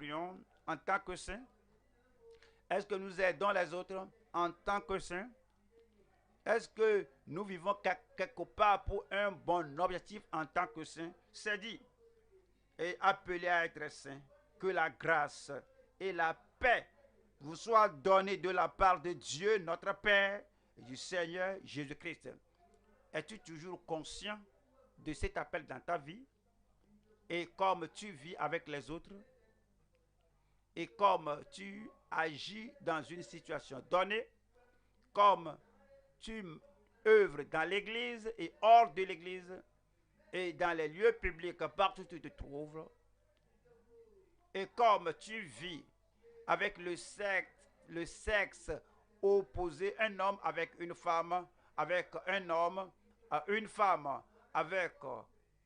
prions en tant que saints? Est-ce que nous aidons les autres en tant que saints? Est-ce que nous vivons quelque part pour un bon objectif en tant que saints? C'est dit. Et appelé à être saints. Que la grâce et la paix vous soient données de la part de Dieu, notre Père, et du Seigneur Jésus-Christ. Es-tu toujours conscient de cet appel dans ta vie? Et comme tu vis avec les autres? Et comme tu agis dans une situation donnée? Comme tu œuvres dans l'église et hors de l'église et dans les lieux publics partout où tu te trouves? Et comme tu vis avec le sexe opposé, un homme avec une femme, avec un homme, une femme avec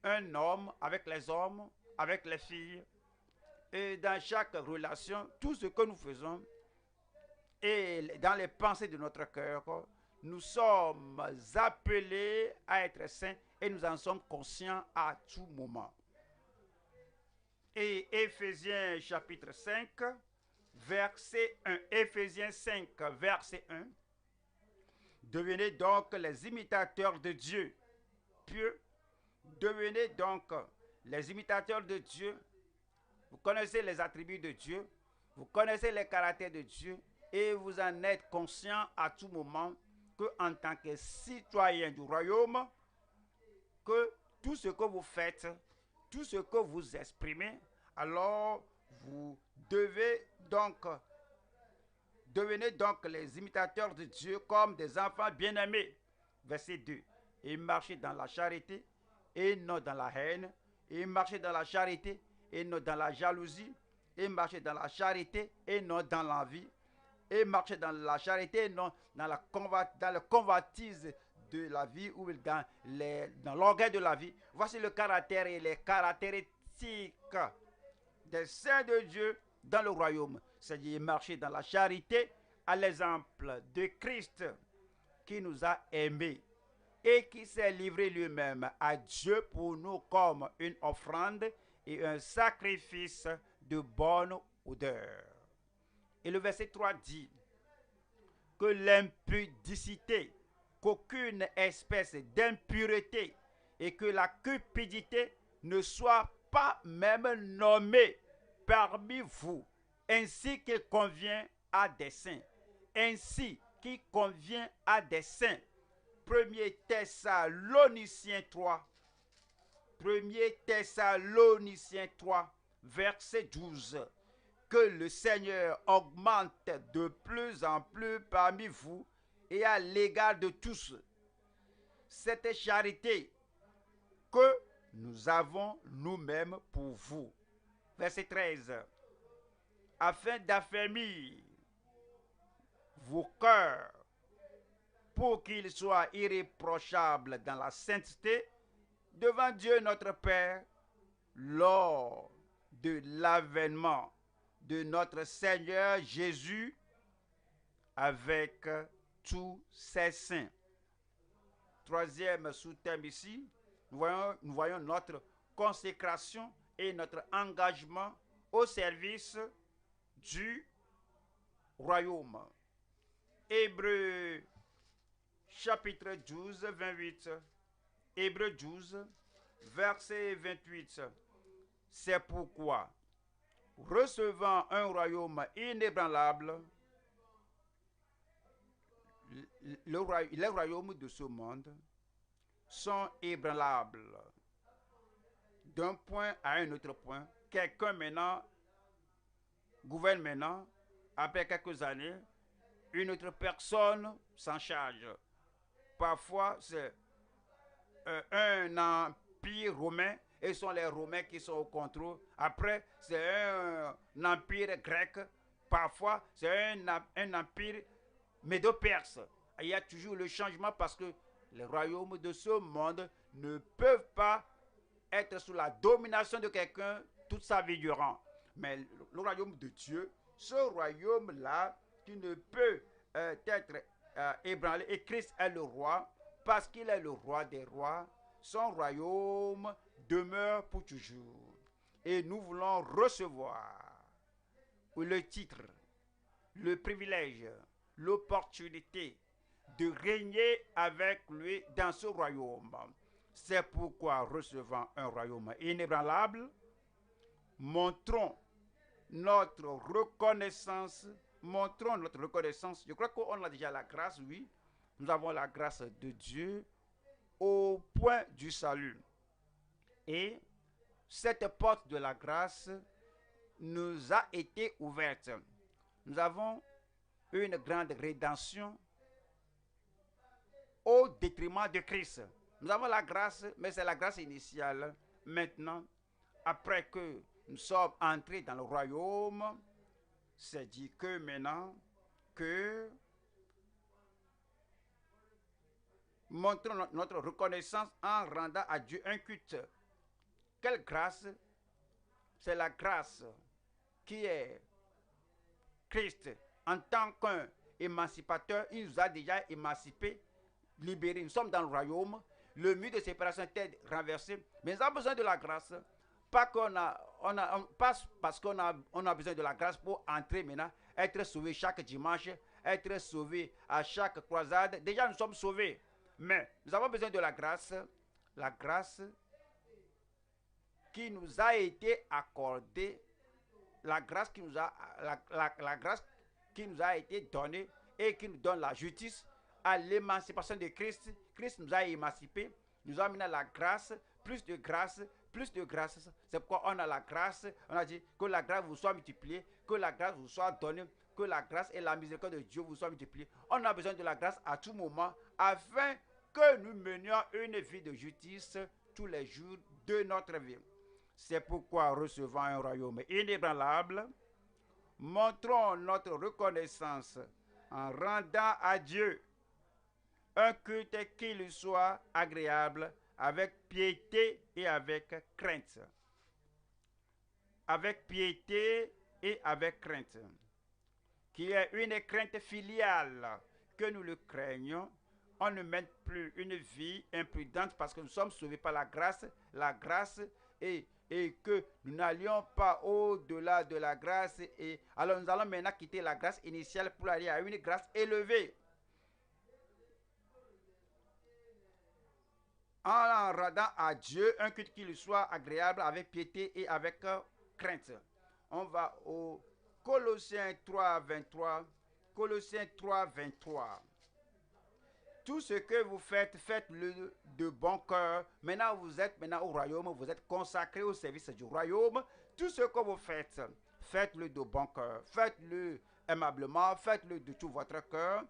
un homme, avec les hommes, avec les filles, et dans chaque relation, tout ce que nous faisons, et dans les pensées de notre cœur, nous sommes appelés à être saints et nous en sommes conscients à tout moment. Et Éphésiens chapitre 5, verset 1. Éphésiens 5, verset 1. Devenez donc les imitateurs de Dieu pieux. Devenez donc les imitateurs de Dieu. Vous connaissez les attributs de Dieu. Vous connaissez les caractères de Dieu. Et vous en êtes conscient à tout moment que en tant que citoyen du royaume, que tout ce que vous faites, tout ce que vous exprimez, alors vous devenez donc les imitateurs de Dieu comme des enfants bien-aimés. Verset 2. Et marchez dans la charité et non dans la haine. Et marchez dans la charité et non dans la jalousie. Et marchez dans la charité et non dans l'envie. Et marchez dans la charité et non dans le convoitise de la vie ou dans l'orgueil de la vie. Voici le caractère et les caractéristiques des saints de Dieu dans le royaume. C'est-à-dire marcher dans la charité à l'exemple de Christ qui nous a aimés et qui s'est livré lui-même à Dieu pour nous comme une offrande et un sacrifice de bonne odeur. Et le verset 3 dit que l'impudicité, qu'aucune espèce d'impureté et que la cupidité ne soit pas même nommée parmi vous, ainsi qu'il convient à des saints. Ainsi qu'il convient à des saints. 1 Thessaloniciens 3. 1 Thessaloniciens 3, verset 12. Que le Seigneur augmente de plus en plus parmi vous et à l'égard de tous cette charité que nous avons nous-mêmes pour vous. Verset 13. Afin d'affermir vos cœurs pour qu'ils soient irréprochables dans la sainteté devant Dieu notre Père lors de l'avènement de notre Seigneur Jésus avec tous ses saints. Troisième sous-thème ici, nous voyons notre consécration et notre engagement au service du royaume. Hébreux chapitre 12, 28. Hébreux 12, verset 28. C'est pourquoi, recevant un royaume inébranlable, les royaumes de ce monde sont ébranlables. D'un point à un autre point, quelqu'un maintenant gouverne maintenant, après quelques années, une autre personne s'en charge. Parfois, c'est un empire romain et ce sont les Romains qui sont au contrôle. Après, c'est un empire grec. Parfois, c'est un empire médo-perse. Il y a toujours le changement parce que les royaumes de ce monde ne peuvent pas être sous la domination de quelqu'un toute sa vie durant. Mais le royaume de Dieu, ce royaume-là, qui ne peut être ébranlé, et Christ est le roi, parce qu'il est le roi des rois, son royaume demeure pour toujours. Et nous voulons recevoir ou le titre, le privilège, l'opportunité de régner avec lui dans ce royaume. C'est pourquoi, recevant un royaume inébranlable, montrons notre reconnaissance. Montrons notre reconnaissance. Je crois qu'on a déjà la grâce, oui. Nous avons la grâce de Dieu au point du salut. Et cette porte de la grâce nous a été ouverte. Nous avons une grande rédemption au détriment de Christ. Nous avons la grâce, mais c'est la grâce initiale. Maintenant, après que nous sommes entrés dans le royaume, c'est dit que maintenant, que montrons notre reconnaissance en rendant à Dieu un culte. Quelle grâce? C'est la grâce qui est Christ en tant qu'un émancipateur. Il nous a déjà émancipés, libérés. Nous sommes dans le royaume. Le mur de séparation était renversé. Mais nous avons besoin de la grâce. Pas parce qu'on a besoin de la grâce pour entrer maintenant, être sauvé chaque dimanche, être sauvé à chaque croisade. Déjà, nous sommes sauvés. Mais nous avons besoin de la grâce qui nous a été accordée, la grâce qui nous a été donnée et qui nous donne la justice à l'émancipation de Christ. Christ nous a émancipés, nous a amené à la grâce, plus de grâce, plus de grâce. C'est pourquoi on a la grâce. On a dit que la grâce vous soit multipliée, que la grâce vous soit donnée, que la grâce et la miséricorde de Dieu vous soient multipliées. On a besoin de la grâce à tout moment afin que nous menions une vie de justice tous les jours de notre vie. C'est pourquoi, recevant un royaume inébranlable, montrons notre reconnaissance en rendant à Dieu un culte qui lui soit agréable, avec piété et avec crainte. Avec piété et avec crainte. Qui est une crainte filiale, que nous le craignons. On ne mène plus une vie imprudente parce que nous sommes sauvés par la grâce et que nous n'allions pas au-delà de la grâce. Et alors nous allons maintenant quitter la grâce initiale pour aller à une grâce élevée. En rendant à Dieu un culte qui lui soit agréable avec piété et avec crainte. On va au Colossiens 3, 23. Colossiens 3, 23. Tout ce que vous faites, faites-le de bon cœur. Maintenant, vous êtes au royaume, vous êtes consacrés au service du royaume. Tout ce que vous faites, faites-le de bon cœur. Faites-le aimablement, faites-le de tout votre cœur.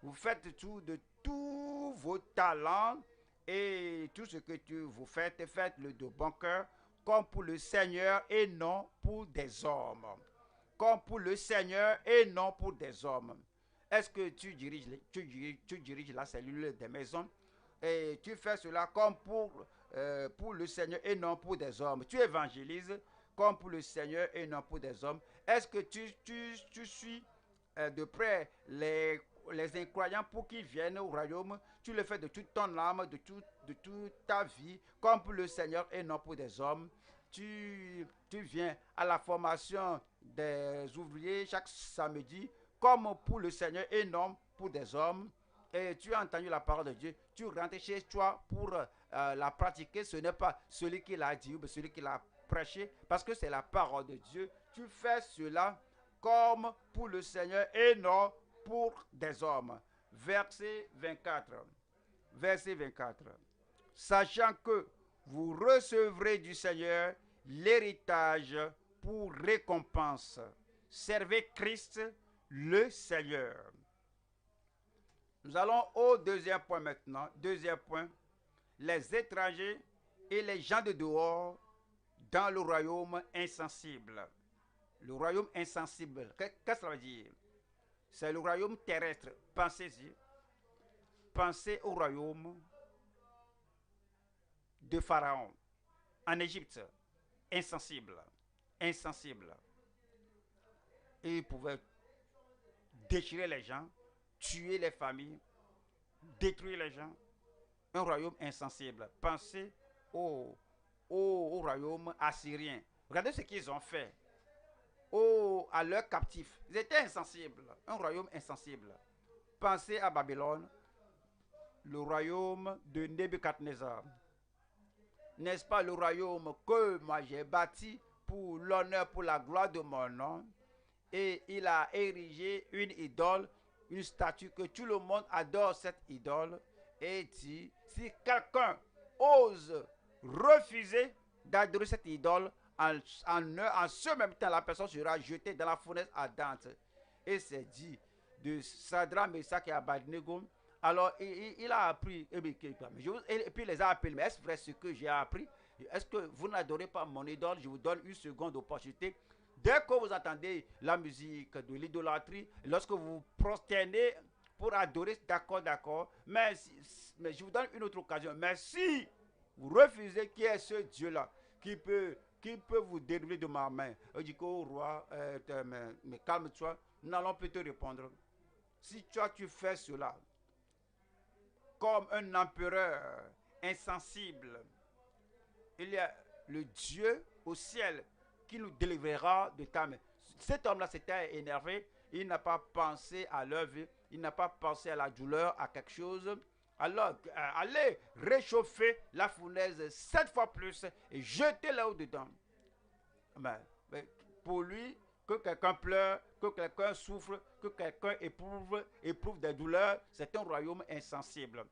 Vous faites tout de tous vos talents et tout ce que vous faites, faites-le de bon cœur, comme pour le Seigneur et non pour des hommes. Comme pour le Seigneur et non pour des hommes. Est-ce que tu diriges la cellule des maisons et tu fais cela comme pour le Seigneur et non pour des hommes? Tu évangélises comme pour le Seigneur et non pour des hommes. Est-ce que tu suis de près les incroyants pour qu'ils viennent au royaume? Tu le fais de toute ton âme, de toute ta vie, comme pour le Seigneur et non pour des hommes. Tu viens à la formation des ouvriers chaque samedi, comme pour le Seigneur et non pour des hommes. Et tu as entendu la parole de Dieu, tu rentres chez toi pour la pratiquer. Ce n'est pas celui qui l'a dit ou celui qui l'a prêché, parce que c'est la parole de Dieu. Tu fais cela comme pour le Seigneur et non pour des hommes. Verset 24. Verset 24. Sachant que vous recevrez du Seigneur l'héritage pour récompense. Servez Christ le Seigneur. Nous allons au deuxième point maintenant. Deuxième point. Les étrangers et les gens de dehors dans le royaume insensible. Le royaume insensible. Qu'est-ce que ça veut dire? C'est le royaume terrestre. Pensez-y. Pensez au royaume de Pharaon en Égypte. Insensible. Insensible. Et il pouvait déchirer les gens, tuer les familles, détruire les gens. Un royaume insensible. Pensez au royaume assyrien. Regardez ce qu'ils ont fait. à leurs captifs. Ils étaient insensibles, un royaume insensible. Pensez à Babylone, le royaume de Nebuchadnezzar. N'est-ce pas le royaume que moi j'ai bâti pour l'honneur, pour la gloire de mon nom? Et il a érigé une idole, une statue que tout le monde adore cette idole. Et dit, si quelqu'un ose refuser d'adorer cette idole, en ce même temps, la personne sera jetée dans la fournaise ardente. Et c'est dit de Shadrach, Meshach et Abednego. Alors, il a appris, et puis il les a appelés. Mais est-ce vrai ce que j'ai appris? Est-ce que vous n'adorez pas mon idole? Je vous donne une seconde opportunité. Dès que vous entendez la musique de l'idolâtrie, lorsque vous vous prosternez pour adorer, d'accord, mais je vous donne une autre occasion. Mais si vous refusez qui est ce Dieu-là, qui peut vous délivrer de ma main, il dit qu'au roi, mais calme-toi, nous allons plus te répondre. Si toi tu fais cela, comme un empereur insensible, il y a le Dieu au ciel qui nous délivrera de ta main. Cet homme-là s'était énervé, il n'a pas pensé à leur vie, il n'a pas pensé à la douleur, à quelque chose. Alors, allez réchauffer la fournaise 7 fois plus et jetez-la au-dedans. Mais pour lui, que quelqu'un pleure, que quelqu'un souffre, que quelqu'un éprouve des douleurs, c'est un royaume insensible.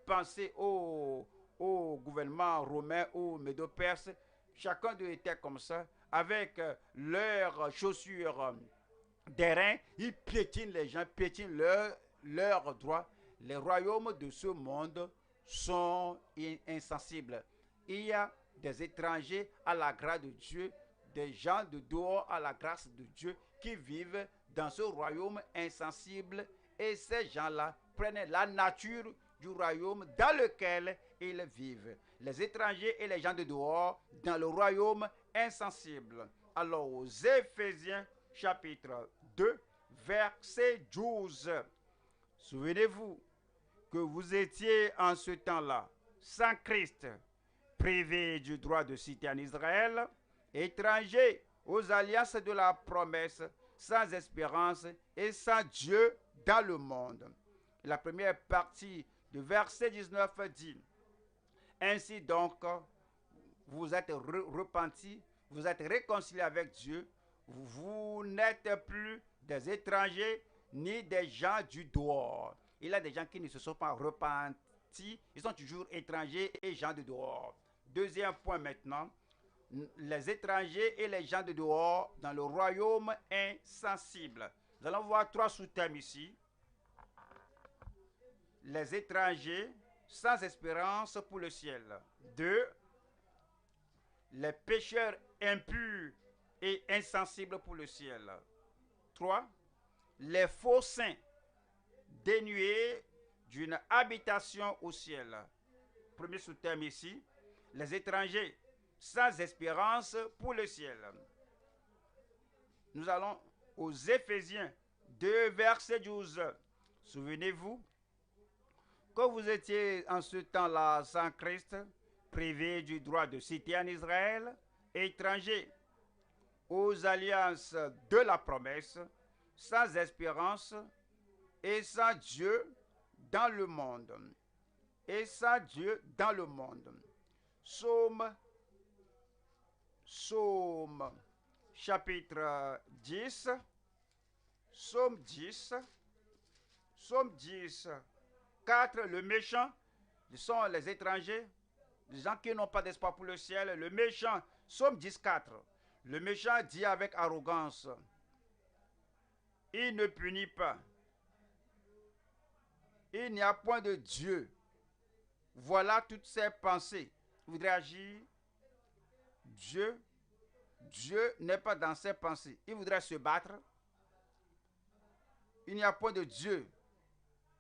Pensez au gouvernement romain ou médo-perse, chacun d'eux était comme ça, avec leurs chaussures d'airain, ils piétinent les gens, piétinent leurs droits. Les royaumes de ce monde sont insensibles. Il y a des étrangers à la grâce de Dieu, des gens de dehors à la grâce de Dieu qui vivent dans ce royaume insensible, et ces gens-là prennent la nature du royaume dans lequel ils vivent. Les étrangers et les gens de dehors dans le royaume insensible. Alors aux Éphésiens chapitre 2 verset 12. Souvenez-vous que vous étiez en ce temps-là sans Christ, privés du droit de cité en Israël, étrangers aux alliances de la promesse, sans espérance et sans Dieu dans le monde. La première partie du verset 19 dit: ainsi donc, vous êtes repentis, vous êtes réconciliés avec Dieu, vous n'êtes plus des étrangers ni des gens du dehors. Il y a des gens qui ne se sont pas repentis, ils sont toujours étrangers et gens de dehors. Deuxième point maintenant, les étrangers et les gens de dehors dans le royaume insensible. Nous allons voir 3 sous-thèmes ici. Les étrangers sans espérance pour le ciel. 2. Les pécheurs impurs et insensibles pour le ciel. 3. Les faux saints dénués d'une habitation au ciel. Premier sous-thème ici, les étrangers sans espérance pour le ciel. Nous allons aux Éphésiens 2, verset 12. Souvenez-vous que vous étiez en ce temps-là sans Christ, privés du droit de cité en Israël, étrangers aux alliances de la promesse, sans espérance et sans Dieu dans le monde. Et sans Dieu dans le monde. Psaume chapitre 10. Psaume 10. Psaume 10. 4. Le méchant, ce sont les étrangers, les gens qui n'ont pas d'espoir pour le ciel. Le méchant, Psaume 10, 4. Le méchant dit avec arrogance: il ne punit pas. Il n'y a point de Dieu. Voilà toutes ses pensées. Il voudrait agir. Dieu n'est pas dans ses pensées. Il voudrait se battre. Il n'y a point de Dieu.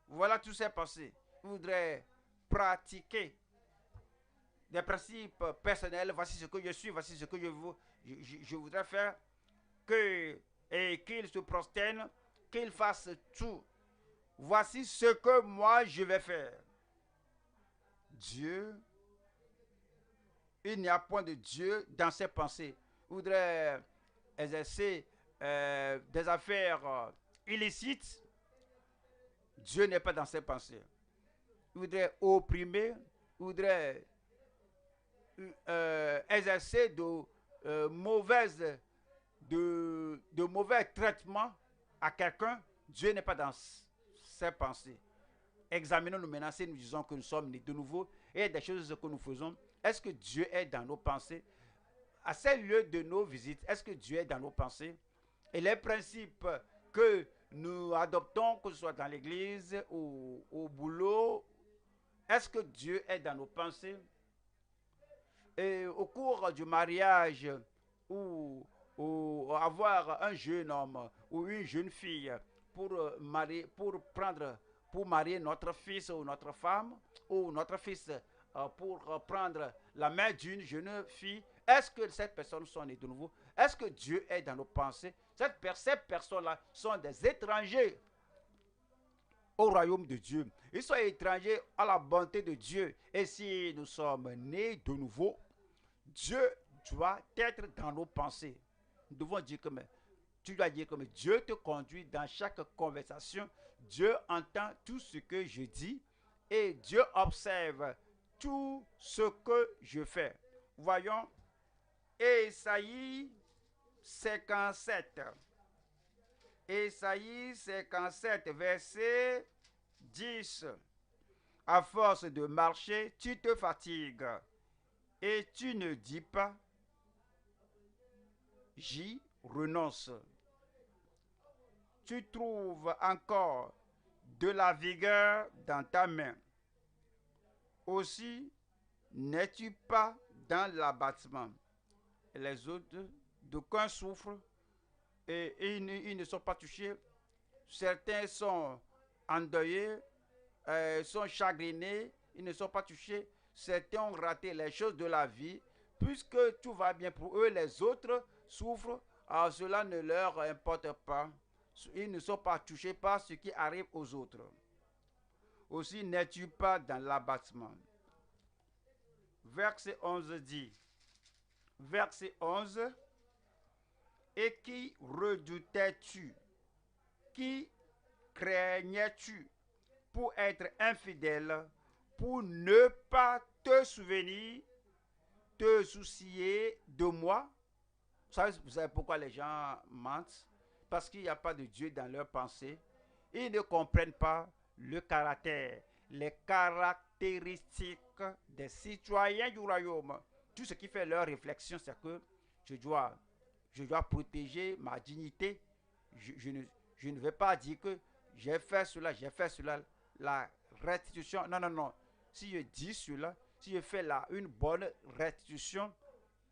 Voilà toutes ses pensées. Il voudrait pratiquer des principes personnels. Voici ce que je suis, voici ce que je voudrais faire. Et qu'il se prosterne, qu'il fasse tout. Voici ce que moi je vais faire. Dieu, il n'y a point de Dieu dans ses pensées. Il voudrait exercer des affaires illicites, Dieu n'est pas dans ses pensées. Il voudrait opprimer, il voudrait exercer de mauvais traitements à quelqu'un. Dieu n'est pas dans ses pensées. Examinons-nous maintenant si nous disons que nous sommes nés de nouveau et des choses que nous faisons. Est-ce que Dieu est dans nos pensées? À ces lieux de nos visites, est-ce que Dieu est dans nos pensées? Et les principes que nous adoptons, que ce soit dans l'église ou au boulot, est-ce que Dieu est dans nos pensées? Et au cours du mariage ou avoir un jeune homme ou une jeune fille pour marier notre fils ou notre femme, ou notre fils pour prendre la main d'une jeune fille, est-ce que ces personnes sont nées de nouveau? Est-ce que Dieu est dans nos pensées? Ces personnes-là sont des étrangers au royaume de Dieu. Ils sont étrangers à la bonté de Dieu. Et si nous sommes nés de nouveau, Dieu doit être dans nos pensées. Nous devons dire que tu dois dire que Dieu te conduit dans chaque conversation. Dieu entend tout ce que je dis et Dieu observe tout ce que je fais. Voyons, Ésaïe 57. Ésaïe 57, verset 10. À force de marcher, tu te fatigues et tu ne dis pas, j'y renonce. Tu trouves encore de la vigueur dans ta main. Aussi, n'es-tu pas dans l'abattement? Les autres, d'aucuns souffrent et ils ne sont pas touchés. Certains sont endeuillés, sont chagrinés, ils ne sont pas touchés. Certains ont raté les choses de la vie. Puisque tout va bien pour eux, les autres souffrent. Alors cela ne leur importe pas. Ils ne sont pas touchés par ce qui arrive aux autres. Aussi n'es-tu pas dans l'abattement. Verset 11 dit, verset 11, et qui redoutais-tu? Qui craignais-tu pour être infidèle, pour ne pas te souvenir, te soucier de moi? Vous savez pourquoi les gens mentent? Parce qu'il n'y a pas de Dieu dans leur pensée. Ils ne comprennent pas le caractère, les caractéristiques des citoyens du royaume. Tout ce qui fait leur réflexion, c'est que je dois protéger ma dignité. Je ne vais pas dire que j'ai fait cela, la restitution. Non, non, non. Si je dis cela, si je fais une bonne restitution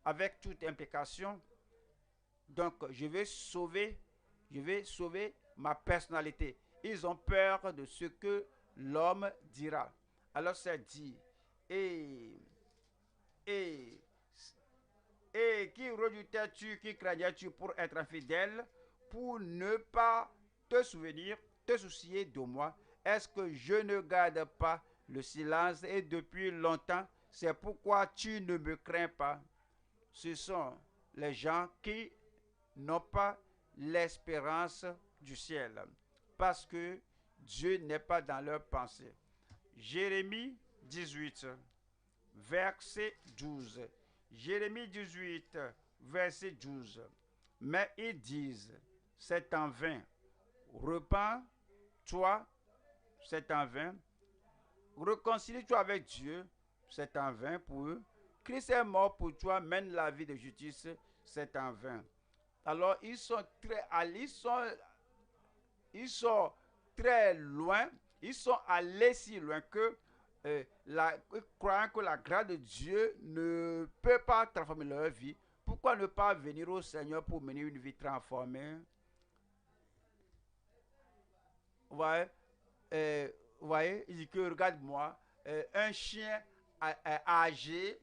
avec toute implication, donc je vais sauver ma personnalité. Ils ont peur de ce que l'homme dira. Alors c'est dit, et qui redoutais-tu, qui craignais-tu pour être infidèle, pour ne pas te souvenir, te soucier de moi? Est-ce que je ne garde pas le silence et depuis longtemps? C'est pourquoi tu ne me crains pas. Ce sont les gens qui n'ont pas l'espérance du ciel, parce que Dieu n'est pas dans leur pensée. Jérémie 18, verset 12. Jérémie 18, verset 12. Mais ils disent, c'est en vain. Repens-toi, c'est en vain. Réconcilie-toi avec Dieu, c'est en vain pour eux. Christ est mort pour toi, mène la vie de justice, c'est en vain. Alors ils sont très loin, ils sont allés si loin que croyant que la grâce de Dieu ne peut pas transformer leur vie. Pourquoi ne pas venir au Seigneur pour mener une vie transformée? Vous voyez, il dit que regarde-moi, un chien âgé,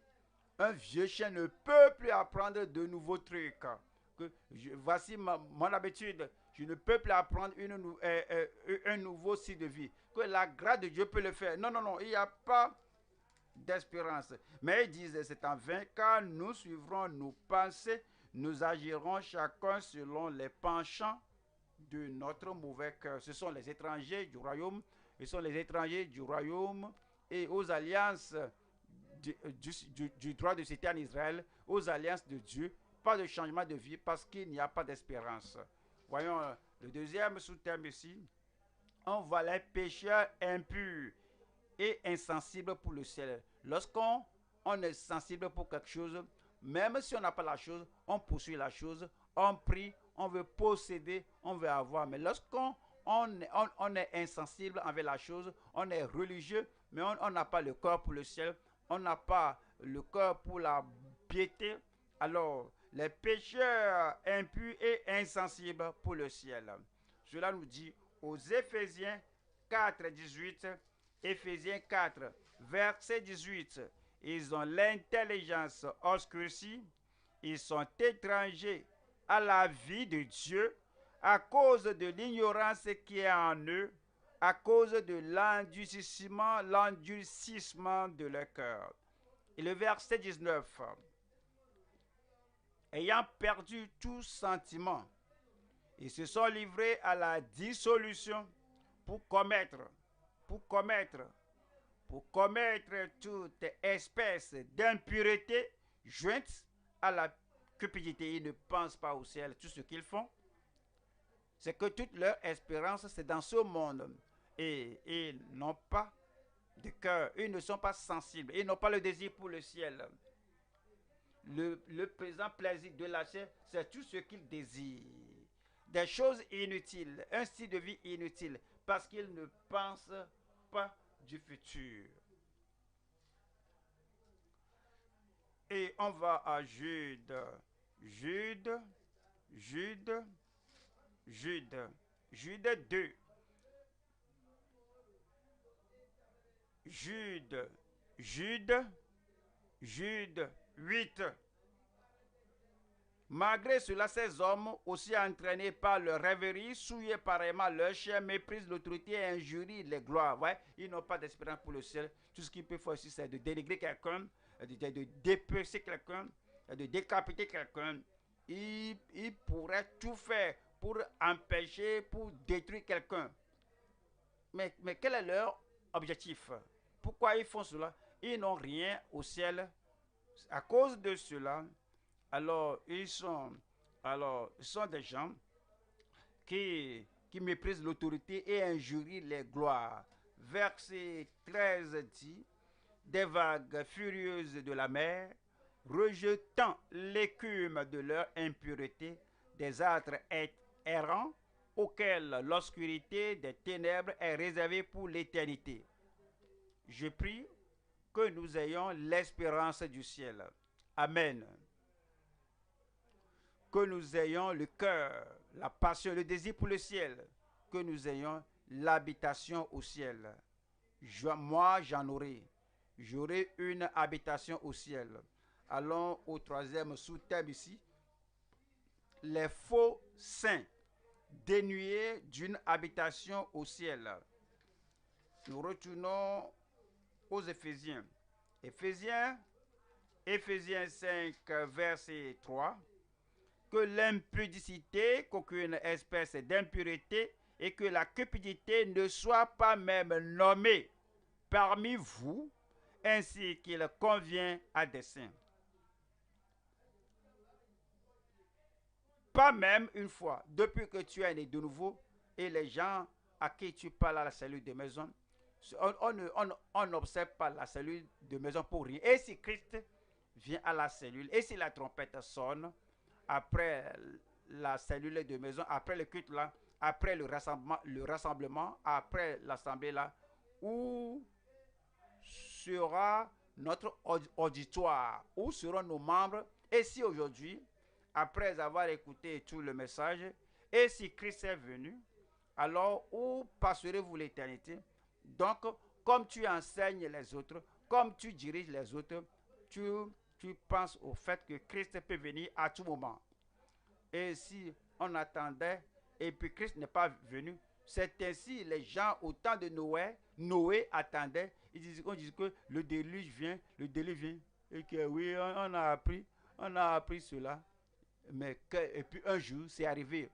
un vieux chien ne peut plus apprendre de nouveaux trucs. Voici mon habitude. Je ne peux plus apprendre un nouveau style de vie. Que la grâce de Dieu peut le faire. Non, non, non, il n'y a pas d'espérance. Mais ils disent, c'est en vain car nous suivrons nos pensées, nous agirons chacun selon les penchants de notre mauvais cœur. Ce sont les étrangers du royaume, et aux alliances du droit de cité en Israël, aux alliances de Dieu, pas de changement de vie parce qu'il n'y a pas d'espérance. Voyons le deuxième sous-thème ici. On voit les pécheurs impurs et insensibles pour le ciel. Lorsqu'on est sensible pour quelque chose, même si on n'a pas la chose, on poursuit la chose, on prie, on veut posséder, on veut avoir. Mais lorsqu'on est insensible envers la chose, on est religieux, mais on n'a pas le cœur pour le ciel, on n'a pas le cœur pour la piété, alors les pécheurs impurs et insensibles pour le ciel. Cela nous dit aux Éphésiens 4, 18, Éphésiens 4, verset 18, ils ont l'intelligence obscurcie, ils sont étrangers à la vie de Dieu à cause de l'ignorance qui est en eux, à cause de l'endurcissement de leur cœur. Et le verset 19, ayant perdu tout sentiment, ils se sont livrés à la dissolution pour commettre toute espèce d'impureté jointe à la cupidité. Ils ne pensent pas au ciel. Tout ce qu'ils font, c'est que toute leur espérance, c'est dans ce monde. Et ils n'ont pas de cœur. Ils ne sont pas sensibles. Ils n'ont pas le désir pour le ciel. Le présent plaisir de la chair, c'est tout ce qu'ils désirent. Des choses inutiles, un style de vie inutile, parce qu'ils ne pensent pas du futur. Et on va à Jude 2. Jude 8. Malgré cela, ces hommes, aussi entraînés par leur rêverie, souillés pareillement leur chair, méprisent l'autorité et injurient les gloires. Ouais, ils n'ont pas d'espérance pour le ciel. Tout ce qu'ils peuvent faire aussi, c'est de dénigrer quelqu'un, de dépecer quelqu'un, de décapiter quelqu'un. Ils pourraient tout faire pour empêcher, pour détruire quelqu'un. Mais quel est leur objectif? Pourquoi ils font cela? Ils n'ont rien au ciel. À cause de cela, alors ils sont des gens qui méprisent l'autorité et injurient les gloires. Verset 13 dit, des vagues furieuses de la mer, rejetant l'écume de leur impureté, des âtres errants auxquels l'obscurité des ténèbres est réservée pour l'éternité. Je prie que nous ayons l'espérance du ciel. Amen. Que nous ayons le cœur, la passion, le désir pour le ciel. Que nous ayons l'habitation au ciel. Moi, j'en aurai. J'aurai une habitation au ciel. Allons au troisième sous-thème ici. Les faux saints dénués d'une habitation au ciel. Nous retournons aux Éphésiens. Éphésiens 5, verset 3. Que l'impudicité, qu'aucune espèce d'impureté et que la cupidité ne soit pas même nommée parmi vous, ainsi qu'il convient à des saints. Pas même une fois, depuis que tu es né de nouveau, et les gens à qui tu parles à la cellule de maison, on n'observe pas la cellule de maison pour rien. Et si Christ vient à la cellule, et si la trompette sonne, après la cellule de maison, après le culte là, après le rassemblement, après l'assemblée là, où sera notre auditoire, où seront nos membres, et si aujourd'hui, après avoir écouté tout le message, et si Christ est venu, alors où passerez-vous l'éternité? Donc, comme tu enseignes les autres, comme tu diriges les autres, tu penses au fait que Christ peut venir à tout moment. Et si on attendait et puis Christ n'est pas venu, c'est ainsi les gens au temps de Noé attendait. On disait que le déluge vient, et que oui, on a appris cela. Et puis un jour, c'est arrivé.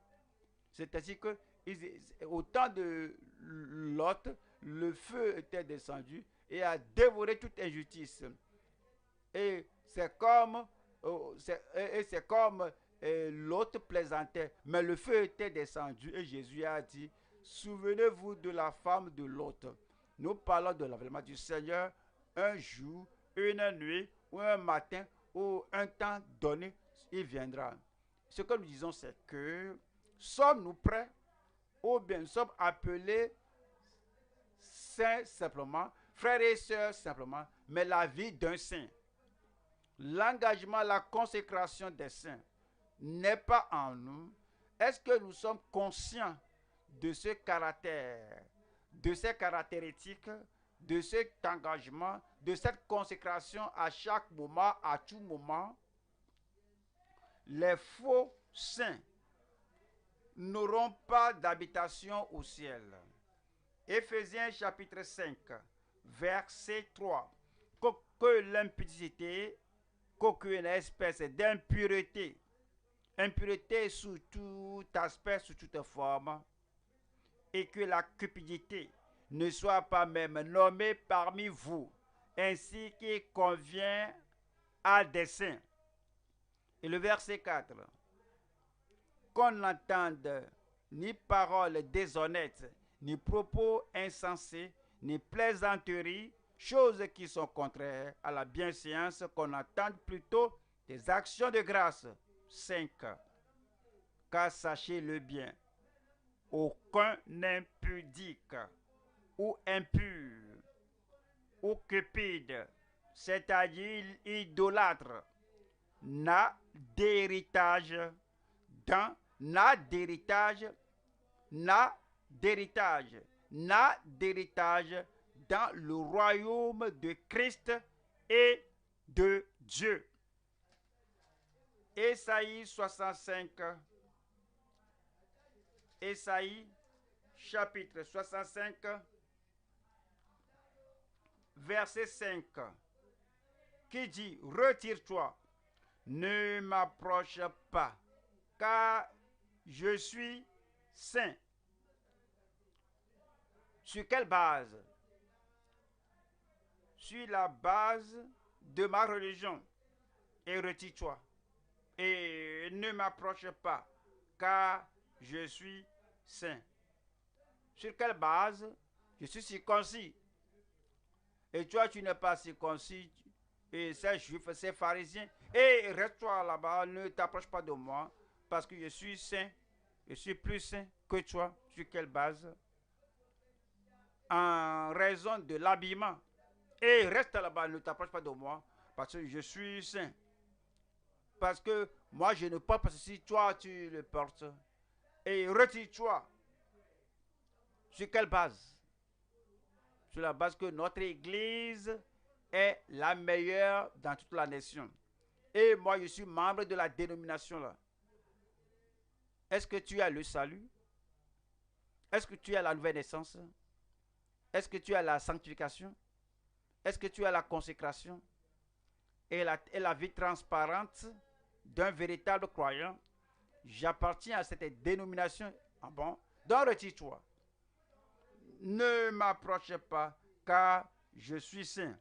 C'est ainsi que, au temps de Lot, le feu était descendu et a dévoré toute injustice. Et c'est comme, c'est comme l'autre plaisantait, mais le feu était descendu et Jésus a dit, souvenez-vous de la femme de l'autre. Nous parlons de l'avènement du Seigneur un jour, une nuit, ou un matin, ou un temps donné, il viendra. Ce que nous disons, c'est que sommes-nous prêts, ou bien nous sommes appelés saints simplement, frères et sœurs simplement, mais la vie d'un saint. L'engagement, la consécration des saints n'est pas en nous. Est-ce que nous sommes conscients de ce caractère, de ces caractéristiques, de cet engagement, de cette consécration à chaque moment, à tout moment? Les faux saints n'auront pas d'habitation au ciel. Éphésiens chapitre 5, verset 3. Que l'impudicité, qu'aucune espèce d'impureté, impureté sous tout aspect, sous toute forme, et que la cupidité ne soit pas même nommée parmi vous, ainsi qu'il convient à des saints. Et le verset 4. Qu'on n'entende ni paroles déshonnêtes, ni propos insensés, ni plaisanteries, choses qui sont contraires à la bienséance, qu'on entende plutôt des actions de grâce. 5. Car sachez-le bien, aucun impudique ou impur ou cupide, c'est-à-dire idolâtre, n'a d'héritage dans le royaume de Christ et de Dieu. Ésaïe 65, Ésaïe chapitre 65, verset 5, qui dit, retire-toi, ne m'approche pas, car je suis saint. Sur quelle base? Sur la base de ma religion. Et retire-toi. Et ne m'approche pas, car je suis saint. Sur quelle base? Je suis circoncis. Et toi, tu n'es pas circoncis. Et ces juifs, ces pharisiens. Et reste-toi là-bas, ne t'approche pas de moi, parce que je suis saint. Je suis plus saint que toi. Sur quelle base? En raison de l'habillement. Et reste là-bas, ne t'approche pas de moi, parce que je suis saint. Parce que moi, je ne porte pas ceci, toi, tu le portes. Et retire-toi. Sur quelle base? Sur la base que notre église est la meilleure dans toute la nation. Et moi, je suis membre de la dénomination là. Est-ce que tu as le salut? Est-ce que tu as la nouvelle naissance? Est-ce que tu as la sanctification? Est-ce que tu as la consécration? Et la vie transparente d'un véritable croyant? J'appartiens à cette dénomination. Ah bon? Donc retire-toi. Ne m'approche pas, car je suis saint.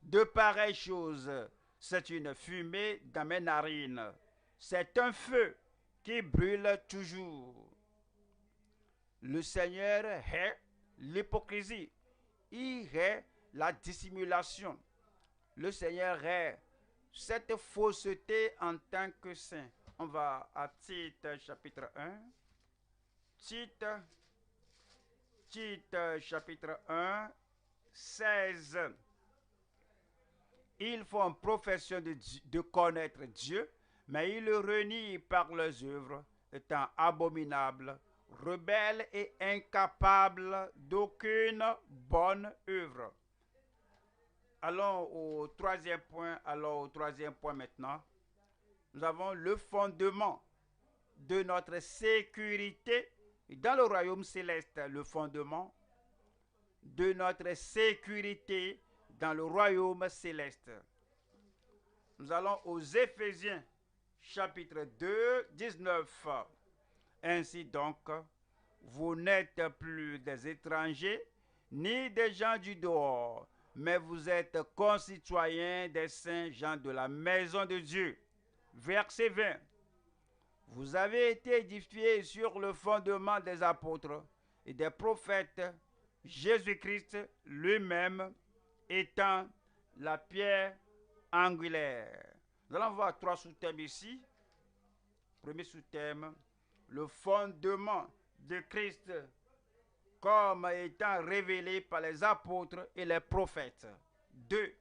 De pareilles choses, c'est une fumée dans mes narines. C'est un feu qui brûle toujours. Le Seigneur hait l'hypocrisie. Il hait la dissimulation. Le Seigneur hait cette fausseté en tant que saint. On va à Tite chapitre 1. Tite chapitre 1, 16. Ils font profession de connaître Dieu, mais ils le renient par leurs œuvres, étant abominables, rebelles et incapables d'aucune bonne œuvre. Allons au troisième point maintenant. Nous avons le fondement de notre sécurité dans le royaume céleste, le fondement de notre sécurité dans le royaume céleste. Nous allons aux Éphésiens, chapitre 2, 19. Ainsi donc, vous n'êtes plus des étrangers, ni des gens du dehors, mais vous êtes concitoyens des saints gens de la maison de Dieu. Verset 20. Vous avez été édifiés sur le fondement des apôtres et des prophètes, Jésus-Christ lui-même étant la pierre angulaire. Nous allons voir trois sous-thèmes ici. Premier sous-thème, le fondement de Christ comme étant révélé par les apôtres et les prophètes. 2.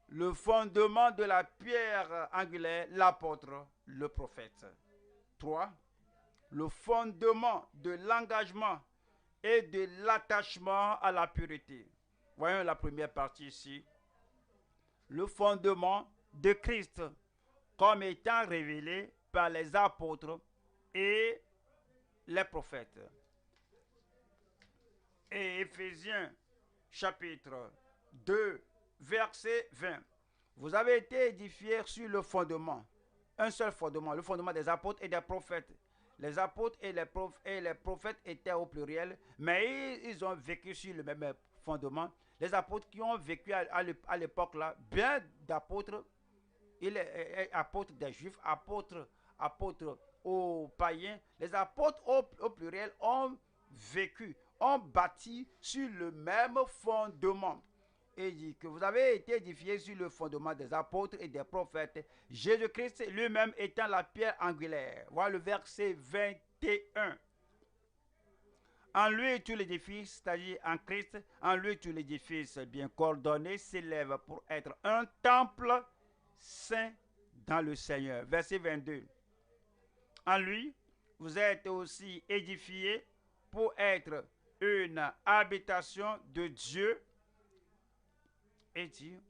Le fondement de la pierre angulaire, l'apôtre, le prophète. 3. Le fondement de l'engagement et de l'attachement à la pureté. Voyons la première partie ici. Le fondement de Christ comme étant révélé par les apôtres et les prophètes. Et Éphésiens chapitre 2, verset 20. Vous avez été édifiés sur le fondement, un seul fondement, le fondement des apôtres et des prophètes. Les apôtres et les prophètes étaient au pluriel, mais ils ont vécu sur le même fondement. Les apôtres qui ont vécu à l'époque là, bien d'apôtres, il est apôtre des Juifs, apôtre aux païens. Les apôtres au pluriel ont vécu, ont bâti sur le même fondement. Et il dit que vous avez été édifiés sur le fondement des apôtres et des prophètes, Jésus-Christ lui-même étant la pierre angulaire. Voilà le verset 21. En lui, tout l'édifice, c'est-à-dire en Christ, en lui, tout l'édifice bien coordonné s'élève pour être un temple saint dans le Seigneur. Verset 22. En lui, vous êtes aussi édifiés pour être une habitation de Dieu. Et dire,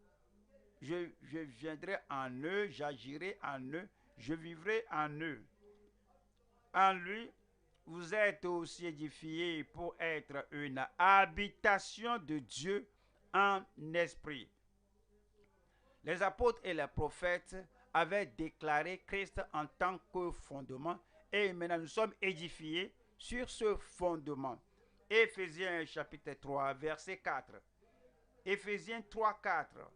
je viendrai en eux, j'agirai en eux, je vivrai en eux. En lui, vous êtes aussi édifiés pour être une habitation de Dieu en esprit. Les apôtres et les prophètes avaient déclaré Christ en tant que fondement et maintenant nous sommes édifiés sur ce fondement. Éphésiens chapitre 3, verset 4. Éphésiens 3, 4.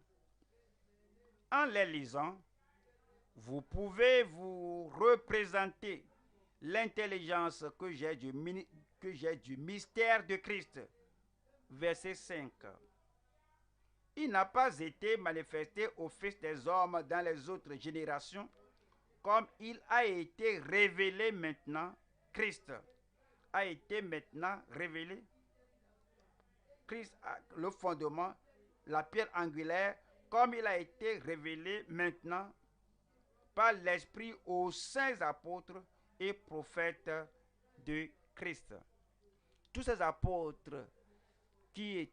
En les lisant, vous pouvez vous représenter l'intelligence que j'ai du mystère de Christ. Verset 5. Il n'a pas été manifesté aux fils des hommes dans les autres générations, comme il a été révélé maintenant. Christ a été maintenant révélé. Christ, le fondement, la pierre angulaire, comme il a été révélé maintenant par l'Esprit aux saints apôtres et prophètes de Christ. Tous ces apôtres qui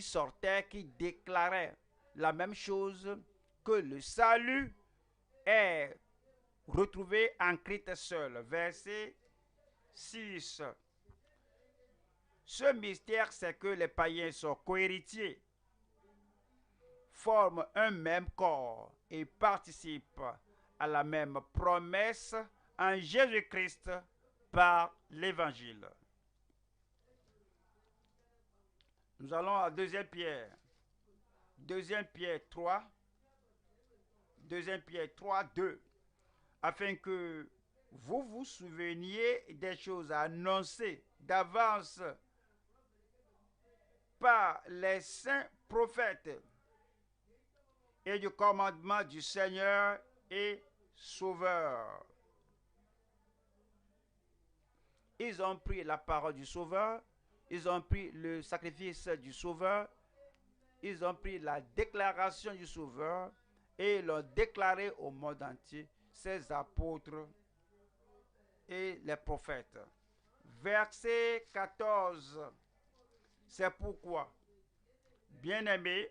sortaient, qui déclaraient la même chose, que le salut est retrouvé en Christ seul. Verset 6. Ce mystère, c'est que les païens sont cohéritiers, forment un même corps et participent à la même promesse en Jésus-Christ par l'Évangile. Nous allons à 2 Pierre. 2 Pierre 3. 2 Pierre 3, 2. Afin que vous vous souveniez des choses annoncées d'avance par les saints prophètes et du commandement du Seigneur et Sauveur. Ils ont pris la parole du Sauveur, ils ont pris le sacrifice du Sauveur, ils ont pris la déclaration du Sauveur et l'ont déclaré au monde entier, ces apôtres et les prophètes. Verset 14. C'est pourquoi, bien-aimés,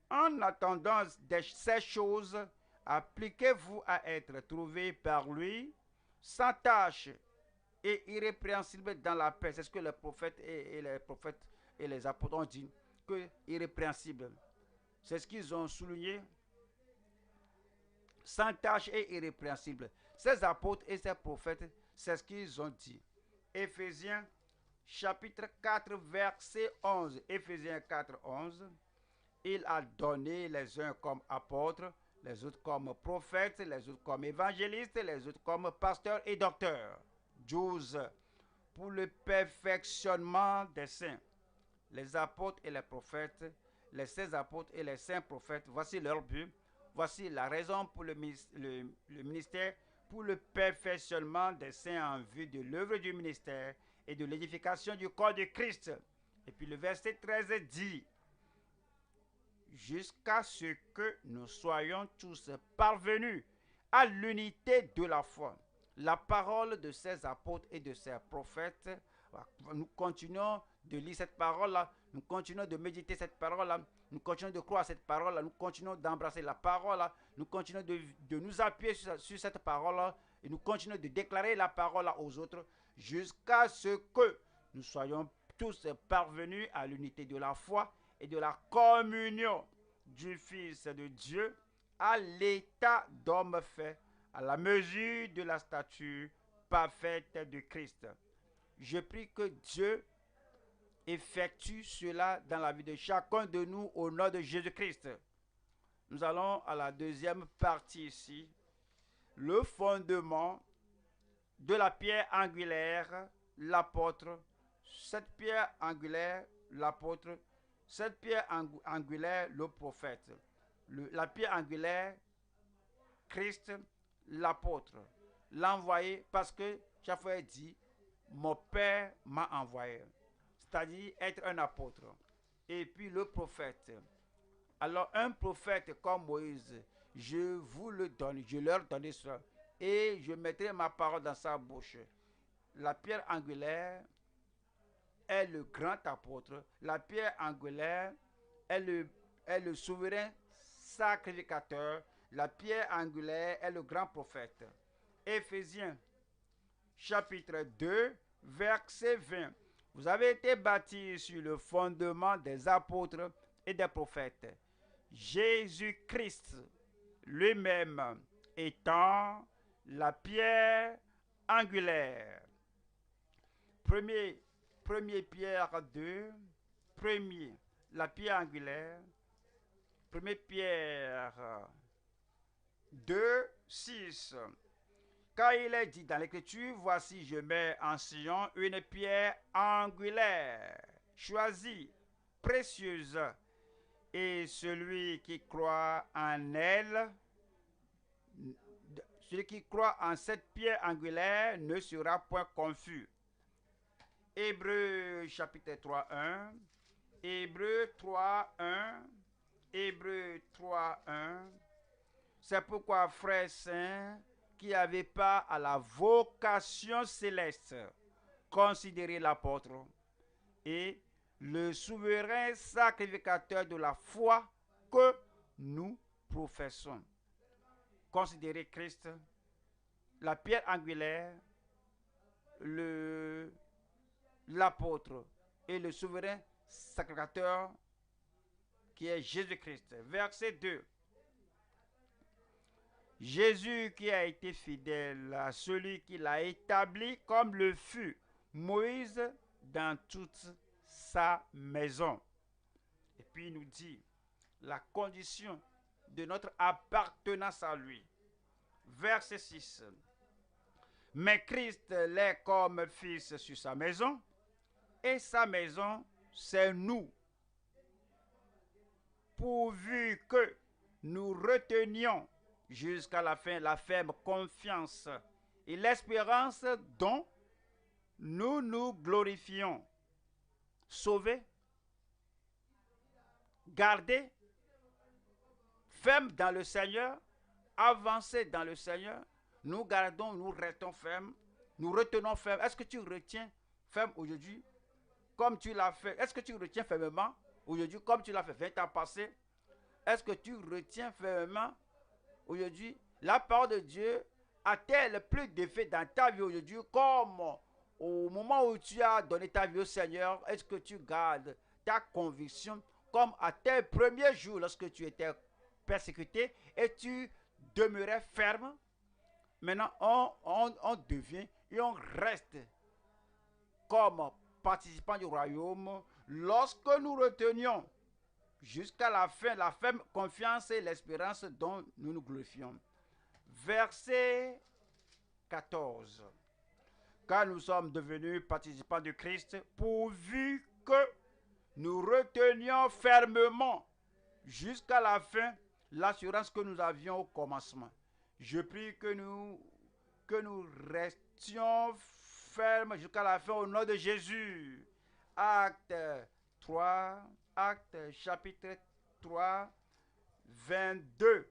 en attendant ces choses, appliquez-vous à être trouvés par lui, sans tâche et irrépréhensible dans la paix. C'est ce que les prophètes et les apôtres ont dit, que irrépréhensible. C'est ce qu'ils ont souligné, sans tache et irrépréhensible. Ces apôtres et ces prophètes, c'est ce qu'ils ont dit. Éphésiens chapitre 4, verset 11. Éphésiens 4, 11. Il a donné les uns comme apôtres, les autres comme prophètes, les autres comme évangélistes, les autres comme pasteurs et docteurs. 12. Pour le perfectionnement des saints. Les apôtres et les prophètes, les saints apôtres et les saints prophètes, voici leur but. Voici la raison pour le ministère, pour le perfectionnement des saints en vue de l'œuvre du ministère et de l'édification du corps de Christ. Et puis le verset 13 dit, jusqu'à ce que nous soyons tous parvenus à l'unité de la foi. La parole de ces apôtres et de ces prophètes, nous continuons de lire cette parole-là, nous continuons de méditer cette parole-là, nous continuons de croire à cette parole-là, nous continuons d'embrasser la parole-là, nous continuons de nous appuyer sur cette parole-là et nous continuons de déclarer la parole-là aux autres jusqu'à ce que nous soyons tous parvenus à l'unité de la foi et de la communion du Fils de Dieu à l'état d'homme fait, à la mesure de la stature parfaite de Christ. Je prie que Dieu effectue cela dans la vie de chacun de nous au nom de Jésus-Christ. Nous allons à la deuxième partie ici. Le fondement de la pierre angulaire, l'apôtre. Cette pierre angulaire, l'apôtre. Cette pierre angulaire, le prophète. La pierre angulaire, Christ, l'apôtre. L'envoyé, parce que chaque fois il dit, mon Père m'a envoyé. C'est-à-dire être un apôtre. Et puis le prophète. Alors un prophète comme Moïse, je vous le donne, je leur donne cela. Et je mettrai ma parole dans sa bouche. La pierre angulaire est le grand apôtre. La pierre angulaire est le souverain sacrificateur. La pierre angulaire est le grand prophète. Éphésiens chapitre 2, verset 20. Vous avez été bâtis sur le fondement des apôtres et des prophètes. Jésus-Christ lui-même étant la pierre angulaire. Premier Pierre 2, la pierre angulaire. 1 Pierre 2, 6. Car il est dit dans l'Écriture, voici je mets en Sion une pierre angulaire, choisie, précieuse, et celui qui croit en elle, celui qui croit en cette pierre angulaire ne sera point confus. Hébreux chapitre 3, 1, Hébreux 3, 1, Hébreux 3, 1. C'est pourquoi, frères saints, qui n'avaient pas à la vocation céleste, considérez l'apôtre et le souverain sacrificateur de la foi que nous professons. Considérez Christ, la pierre angulaire, l'apôtre et le souverain sacrificateur qui est Jésus-Christ. Verset 2. Jésus qui a été fidèle à celui qui l'a établi comme le fut Moïse dans toute sa maison. Et puis il nous dit la condition de notre appartenance à lui. Verset 6. Mais Christ l'est comme fils sur sa maison, et sa maison, c'est nous. Pourvu que nous retenions jusqu'à la fin la ferme confiance et l'espérance dont nous nous glorifions. Sauvés, gardés, fermes dans le Seigneur, avancés dans le Seigneur, nous gardons, nous restons fermes, nous retenons fermes. Est-ce que tu retiens ferme aujourd'hui comme tu l'as fait? Est-ce que tu retiens fermement aujourd'hui comme tu l'as fait 20 ans passés? Est-ce que tu retiens fermement aujourd'hui? La parole de Dieu a-t-elle plus d'effet dans ta vie aujourd'hui comme au moment où tu as donné ta vie au Seigneur? Est-ce que tu gardes ta conviction comme à tes premiers jours lorsque tu étais persécuté et tu demeurais ferme. Maintenant, on devient et on reste comme participants du royaume lorsque nous retenions jusqu'à la ferme confiance et l'espérance dont nous nous glorifions. Verset 14. Car nous sommes devenus participants de Christ, pourvu que nous retenions fermement jusqu'à la fin l'assurance que nous avions au commencement. Je prie que nous restions fermes jusqu'à la fin au nom de Jésus. Acte 3, Acte chapitre 3, 22.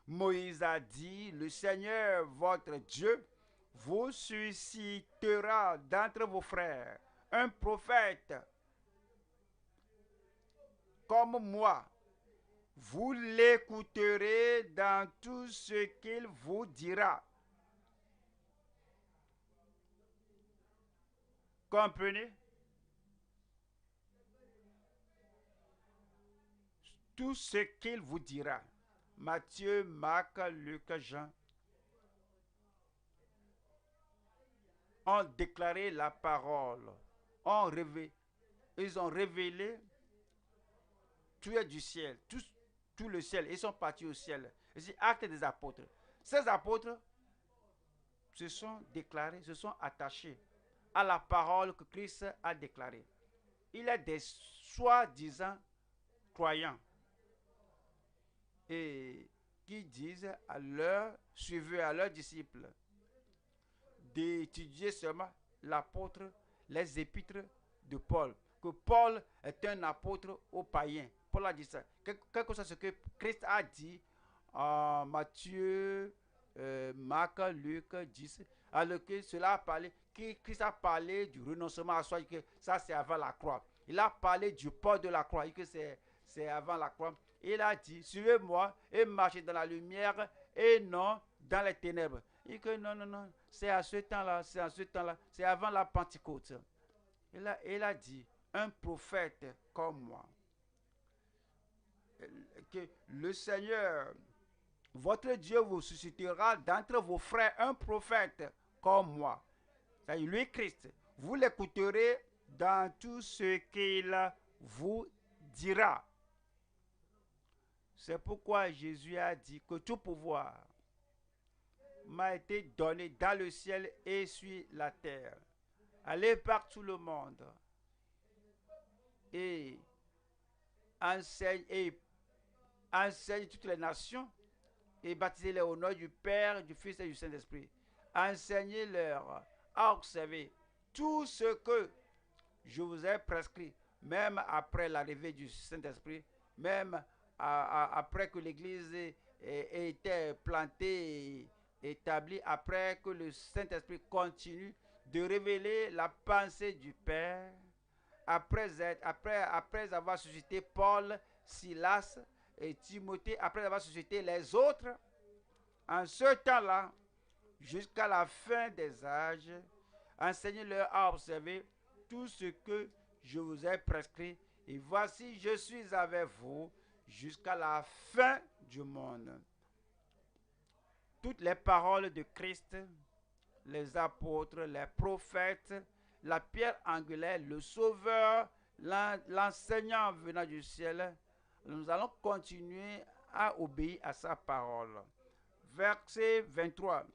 Moïse a dit, le Seigneur votre Dieu vous suscitera d'entre vos frères un prophète comme moi. Vous l'écouterez dans tout ce qu'il vous dira. Comprenez? Tout ce qu'il vous dira. Matthieu, Marc, Luc, Jean ont déclaré la parole. Ils ont révélé tout est du ciel, tout le ciel. Ils sont partis au ciel. C'est acte des apôtres. Ces apôtres se sont déclarés, se sont attachés à la parole que Christ a déclarée. Il y a des soi-disant croyants et qui disent suivez à leurs disciples d'étudier seulement l'apôtre, les épîtres de Paul. Que Paul est un apôtre aux païens. Paul a dit ça. Quelque chose ce que Christ a dit en Matthieu, Marc, Luc 10. Alors que cela a parlé, Christ a parlé du renoncement à soi, que ça c'est avant la croix. Il a parlé du port de la croix, que c'est avant la croix. Il a dit, suivez-moi et marchez dans la lumière et non dans les ténèbres. Il dit que non, c'est à ce temps-là, c'est avant la Pentecôte. Il a dit, un prophète comme moi, que le Seigneur, votre Dieu vous suscitera d'entre vos frères un prophète comme moi. C'est-à-dire lui, Christ. Vous l'écouterez dans tout ce qu'il vous dira. C'est pourquoi Jésus a dit que tout pouvoir m'a été donné dans le ciel et sur la terre. Allez partout le monde et enseigne toutes les nations et baptisez-les au nom du Père, du Fils et du Saint-Esprit. Enseignez-leur à observer tout ce que je vous ai prescrit, même après l'arrivée du Saint-Esprit, même après que l'Église ait été plantée et établie, après que le Saint-Esprit continue de révéler la pensée du Père, après avoir suscité Paul, Silas et Timothée, après avoir suscité les autres, en ce temps-là, jusqu'à la fin des âges, enseignez-leur à observer tout ce que je vous ai prescrit. Et voici, je suis avec vous jusqu'à la fin du monde. Toutes les paroles de Christ, les apôtres, les prophètes, la pierre angulaire, le sauveur, l'enseignant venant du ciel, nous allons continuer à obéir à sa parole. Verset 23.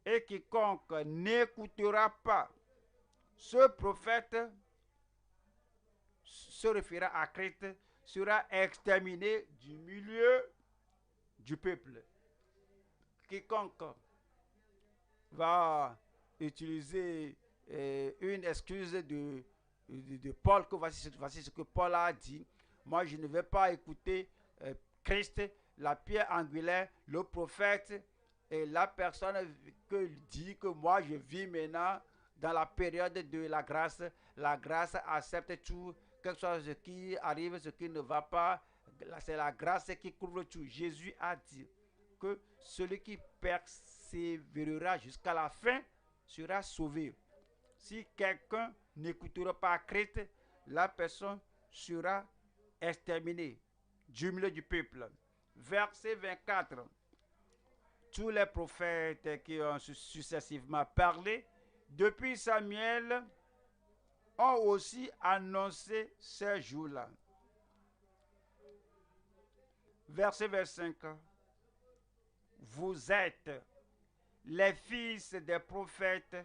Et quiconque n'écoutera pas ce prophète, se référant à Christ, sera exterminé du milieu du peuple. Quiconque va utiliser une excuse de Paul, que voici ce que Paul a dit. Moi, je ne vais pas écouter Christ, la pierre angulaire, le prophète et la personne que dit que moi, je vis maintenant dans la période de la grâce. La grâce accepte tout, quelque chose qui arrive, ce qui ne va pas. C'est la grâce qui couvre tout. Jésus a dit que celui qui persévérera jusqu'à la fin sera sauvé. Si quelqu'un n'écoutera pas Christ, la personne sera exterminée du milieu du peuple. Verset 24. Tous les prophètes qui ont successivement parlé depuis Samuel ont aussi annoncé ces jours-là. Verset 25. Vous êtes les fils des prophètes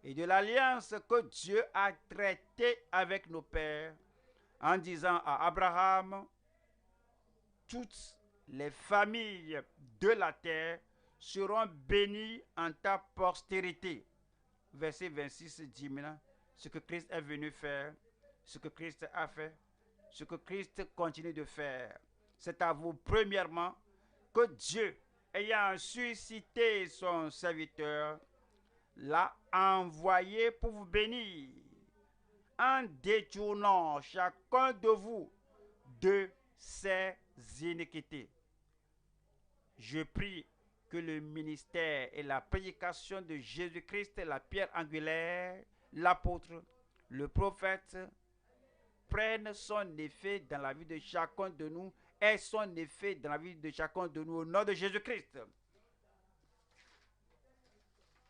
et de l'alliance que Dieu a traitée avec nos pères en disant à Abraham, toutes les familles de la terre seront bénies en ta postérité. Verset 26 dit maintenant ce que Christ est venu faire, ce que Christ a fait, ce que Christ continue de faire. C'est à vous, premièrement, que Dieu, ayant suscité son serviteur, l'a envoyé pour vous bénir, en détournant chacun de vous de ses iniquités. Je prie que le ministère et la prédication de Jésus-Christ, la pierre angulaire, l'apôtre, le prophète, prennent son effet dans la vie de chacun de nous et son effet dans la vie de chacun de nous au nom de Jésus-Christ.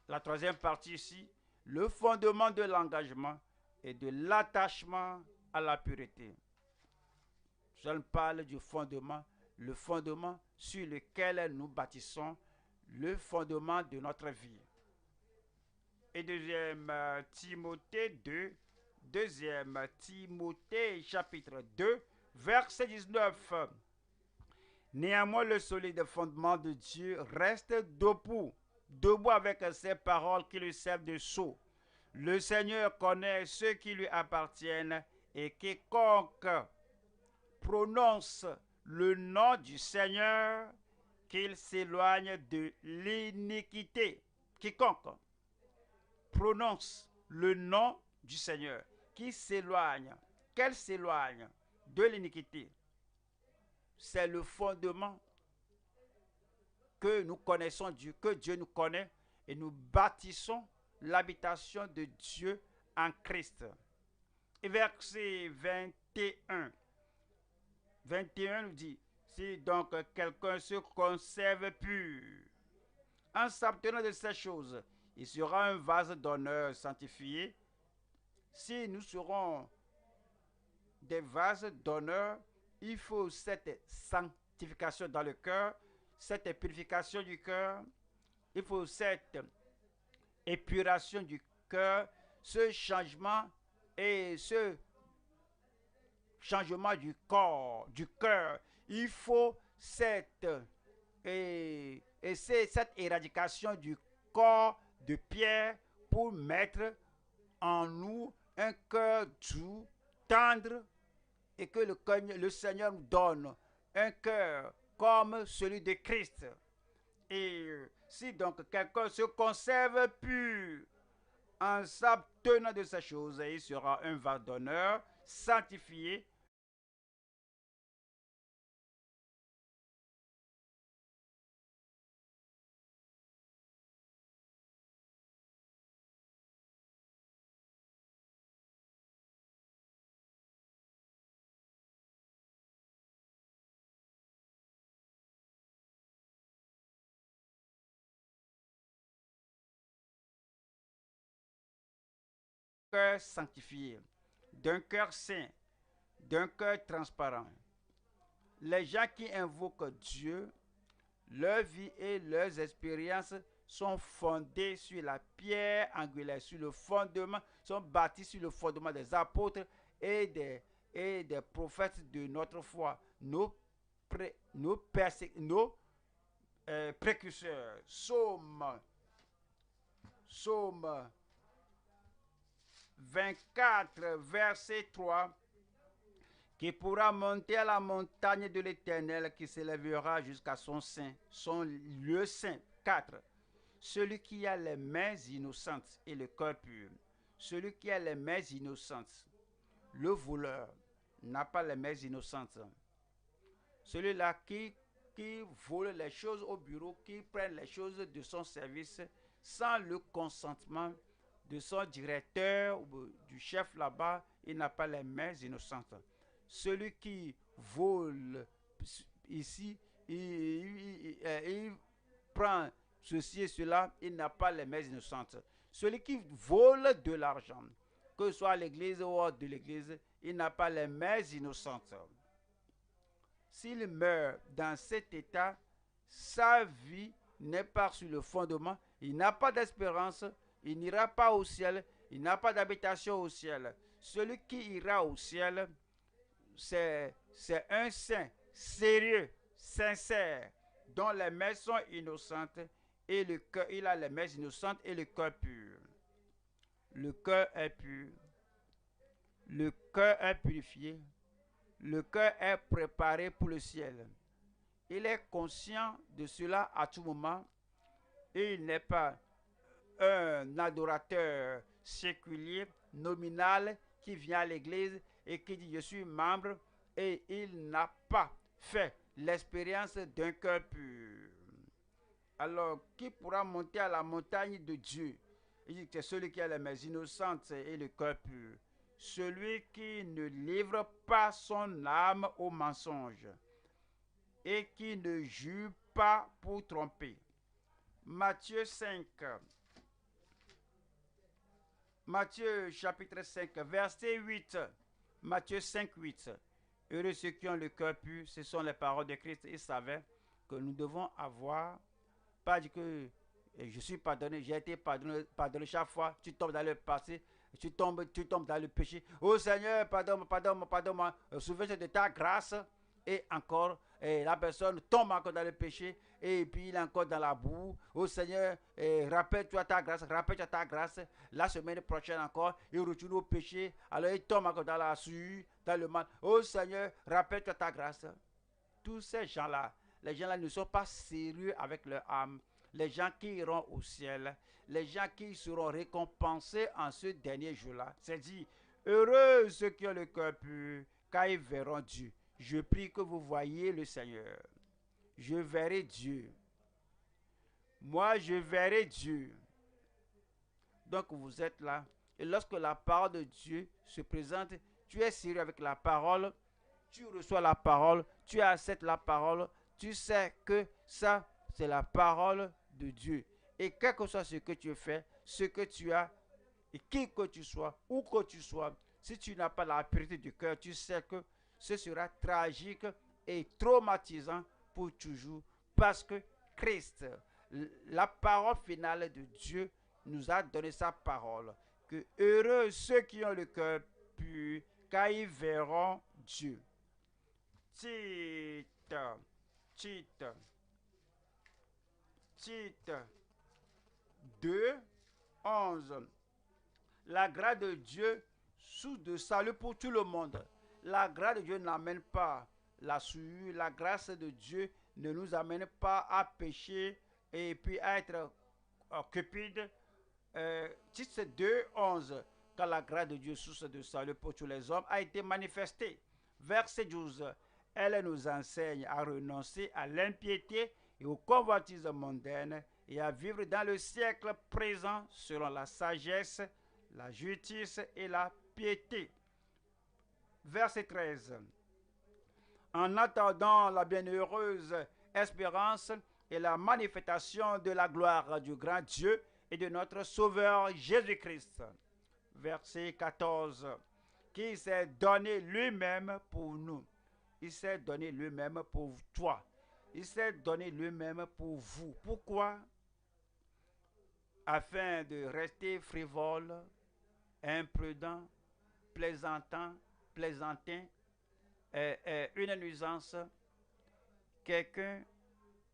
La troisième partie ici, le fondement de l'engagement et de l'attachement à la pureté. Je parle du fondement, le fondement sur lequel nous bâtissons le fondement de notre vie. Et deuxième Timothée chapitre 2, verset 19. Néanmoins, le solide fondement de Dieu reste debout avec ses paroles qui lui servent de sceau. Le Seigneur connaît ceux qui lui appartiennent et quiconque prononce le nom du Seigneur, qu'il s'éloigne de l'iniquité. Quiconque prononce le nom du Seigneur, qui s'éloigne, qu'elle s'éloigne de l'iniquité. C'est le fondement que nous connaissons Dieu, que Dieu nous connaît, et nous bâtissons l'habitation de Dieu en Christ. Et verset 21. 21 nous dit, si donc quelqu'un se conserve pur, en s'abstenant de ces choses, il sera un vase d'honneur sanctifié. Si nous serons des vases d'honneur, il faut cette sanctification dans le cœur, cette purification du cœur, il faut cette épuration du cœur, ce changement et ce changement du corps, du cœur. Il faut cette éradication du corps de pierre pour mettre en nous un cœur doux, tendre, et que le Seigneur nous donne un cœur comme celui de Christ. Et si donc quelqu'un se conserve pur en s'abstenant de ces choses, il sera un vase d'honneur, sanctifié, cœur sanctifié, d'un cœur saint, d'un cœur transparent. Les gens qui invoquent Dieu, leur vie et leurs expériences sont fondées sur la pierre angulaire, sur le fondement, sont bâtis sur le fondement des apôtres et des prophètes de notre foi, nos précurseurs. Psaume 24, verset 3, qui pourra monter à la montagne de l'Éternel, qui s'élèvera jusqu'à son sein, son lieu saint. 4. Celui qui a les mains innocentes et le cœur pur. Celui qui a les mains innocentes. Le voleur n'a pas les mains innocentes. Celui-là qui vole les choses au bureau, qui prend les choses de son service sans le consentement de son directeur ou du chef là-bas, il n'a pas les mains innocentes. Celui qui vole ici, il prend ceci et cela, il n'a pas les mains innocentes. Celui qui vole de l'argent, que ce soit à l'église ou hors de l'église, il n'a pas les mains innocentes. S'il meurt dans cet état, sa vie n'est pas sur le fondement, il n'a pas d'espérance, il n'ira pas au ciel, il n'a pas d'habitation au ciel. Celui qui ira au ciel, c'est un saint sérieux, sincère, dont les mains sont innocentes et le cœur, il a les mains innocentes et le cœur pur. Le cœur est pur, le cœur est purifié, le cœur est préparé pour le ciel. Il est conscient de cela à tout moment et il n'est pas un adorateur séculier, nominal, qui vient à l'église et qui dit je suis membre et il n'a pas fait l'expérience d'un cœur pur. Alors, qui pourra monter à la montagne de Dieu? Il dit que c'est celui qui a les mains innocentes et le cœur pur. Celui qui ne livre pas son âme au mensonge et qui ne jure pas pour tromper. Matthieu 5. Matthieu chapitre 5, verset 8. Matthieu 5, 8. Heureux ceux qui ont le cœur pur, ce sont les paroles de Christ. Il savait que nous devons avoir, pas dire que je suis pardonné, j'ai été pardonné chaque fois, tu tombes dans le passé, tu tombes dans le péché. Oh Seigneur, pardonne-moi, souviens-toi de ta grâce. Et encore, la personne tombe encore dans le péché, et puis il est encore dans la boue. Oh Seigneur, rappelle-toi ta grâce. La semaine prochaine encore, il retourne au péché, alors il tombe encore dans la sueur, dans le mal. Oh Seigneur, rappelle-toi ta grâce. Tous ces gens-là, les gens-là ne sont pas sérieux avec leur âme. Les gens qui iront au ciel, les gens qui seront récompensés en ce dernier jour-là. C'est dit, heureux ceux qui ont le cœur pur, car ils verront Dieu. Je prie que vous voyiez le Seigneur. Je verrai Dieu. Moi, je verrai Dieu. Donc, vous êtes là. Et lorsque la parole de Dieu se présente, tu es sérieux avec la parole, tu reçois la parole, tu acceptes la parole, tu sais que ça, c'est la parole de Dieu. Et quel que soit ce que tu fais, ce que tu as, et qui que tu sois, où que tu sois, si tu n'as pas la pureté du cœur, tu sais que ce sera tragique et traumatisant pour toujours, parce que Christ, la parole finale de Dieu, nous a donné sa parole, que heureux ceux qui ont le cœur pur, car ils verront Dieu. Tite 2, 11. La grâce de Dieu source de salut pour tout le monde. La grâce de Dieu n'amène pas la souillure. La grâce de Dieu ne nous amène pas à pécher et puis à être cupide. Tite 2, 11. Car la grâce de Dieu, source de salut pour tous les hommes, a été manifestée. Verset 12. Elle nous enseigne à renoncer à l'impiété et aux convoitises mondaines et à vivre dans le siècle présent selon la sagesse, la justice et la piété. Verset 13. En attendant la bienheureuse espérance et la manifestation de la gloire du grand Dieu et de notre Sauveur Jésus-Christ. Verset 14. Qui s'est donné lui-même pour nous. Il s'est donné lui-même pour toi. Il s'est donné lui-même pour vous. Pourquoi? Afin de rester frivole, imprudent, plaisantin, une nuisance, quelqu'un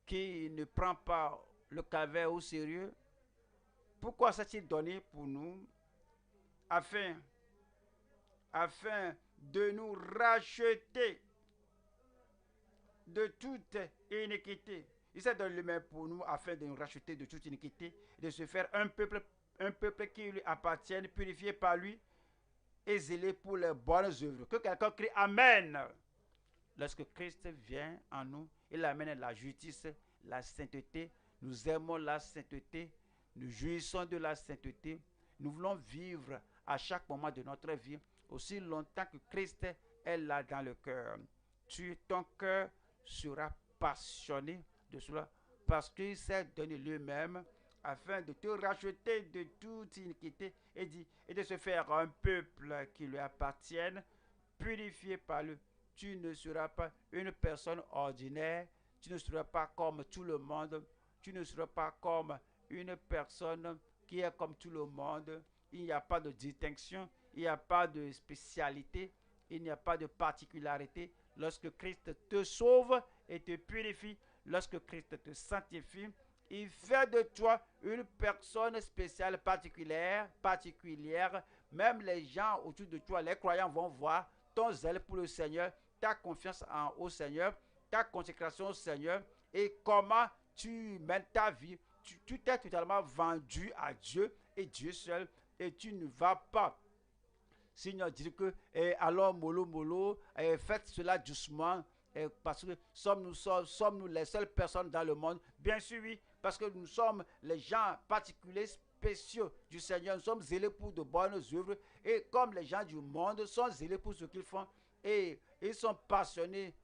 qui ne prend pas le calvaire au sérieux. Pourquoi s'est-il donné pour nous? Afin de nous racheter de toute iniquité. Il s'est donné lui-même pour nous afin de nous racheter de toute iniquité, de se faire un peuple qui lui appartienne, purifié par lui et zélé pour les bonnes œuvres. Que quelqu'un crie Amen. Lorsque Christ vient en nous, il amène la justice, la sainteté. Nous aimons la sainteté, nous jouissons de la sainteté, Nous voulons vivre à chaque moment de notre vie, aussi longtemps que Christ est là dans le cœur. Ton cœur sera passionné de cela parce qu'il s'est donné lui-même afin de te racheter de toute iniquité et de se faire un peuple qui lui appartienne, purifié par lui. Tu ne seras pas une personne ordinaire, tu ne seras pas comme tout le monde, tu ne seras pas comme une personne qui est comme tout le monde. Il n'y a pas de distinction, il n'y a pas de spécialité, il n'y a pas de particularité. Lorsque Christ te sauve et te purifie, lorsque Christ te sanctifie, il fait de toi une personne spéciale, particulière. Même les gens autour de toi, les croyants, vont voir ton zèle pour le Seigneur, ta confiance au Seigneur, ta consécration au Seigneur et comment tu mènes ta vie. Tu t'es totalement vendu à Dieu et Dieu seul, et tu ne vas pas Seigneur dit que alors mollo, faites cela doucement, parce que sommes-nous les seules personnes dans le monde? Bien sûr, oui, parce que nous sommes les gens particuliers, spéciaux du Seigneur. Nous sommes zélés pour de bonnes œuvres, et comme les gens du monde sont zélés pour ce qu'ils font, et ils sont passionnés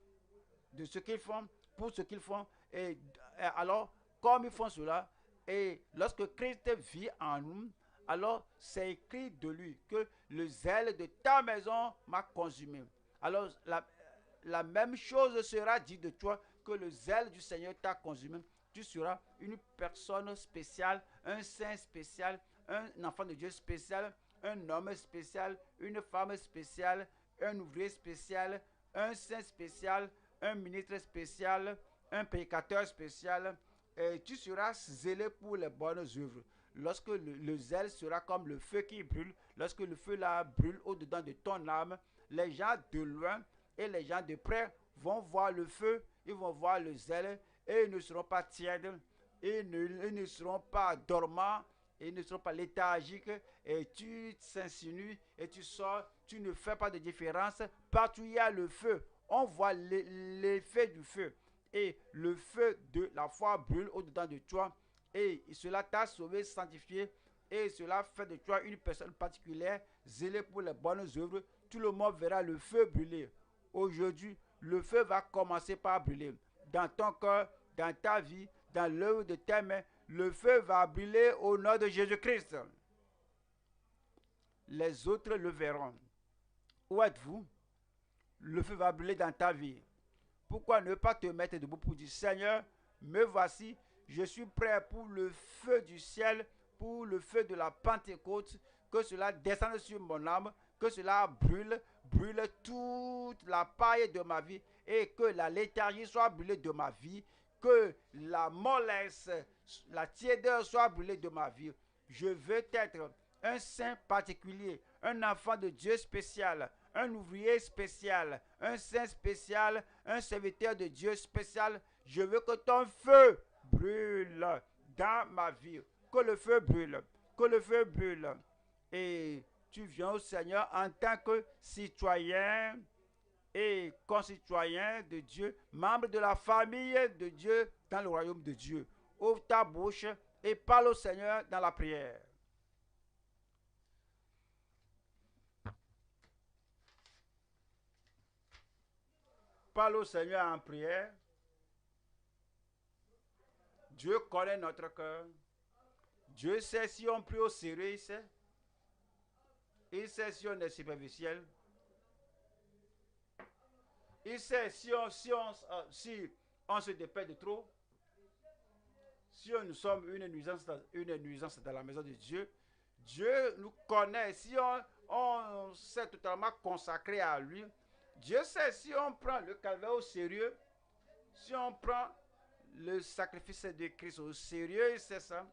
de ce qu'ils font, pour ce qu'ils font, et alors, comme ils font cela, et lorsque Christ vit en nous, alors c'est écrit de lui que le zèle de ta maison m'a consumé. Alors la même chose sera dit de toi, que le zèle du Seigneur t'a consumé. Tu seras une personne spéciale, un saint spécial, un enfant de Dieu spécial, un homme spécial, une femme spéciale, un ouvrier spécial, un saint spécial, un ministre spécial, un prédicateur spécial. Et tu seras zélé pour les bonnes œuvres. Lorsque le zèle sera comme le feu qui brûle, lorsque le feu là brûle au-dedans de ton âme, les gens de loin et les gens de près vont voir le feu, ils vont voir le zèle, et ils ne seront pas tièdes, ils ne seront pas dormants, et ils ne seront pas léthargiques, et tu t'insinues et tu sors, tu ne fais pas de différence. Partout il y a le feu, on voit l'effet du feu, et le feu de la foi brûle au-dedans de toi, et cela t'a sauvé, sanctifié, et cela fait de toi une personne particulière, zélée pour les bonnes œuvres. Tout le monde verra le feu brûler. Aujourd'hui, le feu va commencer par brûler. Dans ton cœur, dans ta vie, dans l'œuvre de tes mains, le feu va brûler au nom de Jésus-Christ. Les autres le verront. Où êtes-vous? Le feu va brûler dans ta vie. Pourquoi ne pas te mettre debout pour dire, Seigneur, me voici, je suis prêt pour le feu du ciel, pour le feu de la Pentecôte, que cela descende sur mon âme, que cela brûle toute la paille de ma vie, et que la léthargie soit brûlée de ma vie, que la mollesse, la tiédeur soit brûlée de ma vie. Je veux être un saint particulier, un enfant de Dieu spécial, un ouvrier spécial, un saint spécial, un serviteur de Dieu spécial. Je veux que ton feu brûle dans ma vie, que le feu brûle, que le feu brûle. Et tu viens au Seigneur en tant que citoyen et concitoyen de Dieu, membre de la famille de Dieu dans le royaume de Dieu. Ouvre ta bouche et parle au Seigneur dans la prière. Parle au Seigneur en prière. Dieu connaît notre cœur. Dieu sait si on prie au sérieux, il sait. Il sait si on est superficiel. Il sait si on se dépêche de trop. Si nous sommes une nuisance dans la maison de Dieu. Dieu nous connaît. Si on s'est totalement consacré à lui. Dieu sait si on prend le calvaire au sérieux. Si on prend le sacrifice de Christ au sérieux, il sait ça.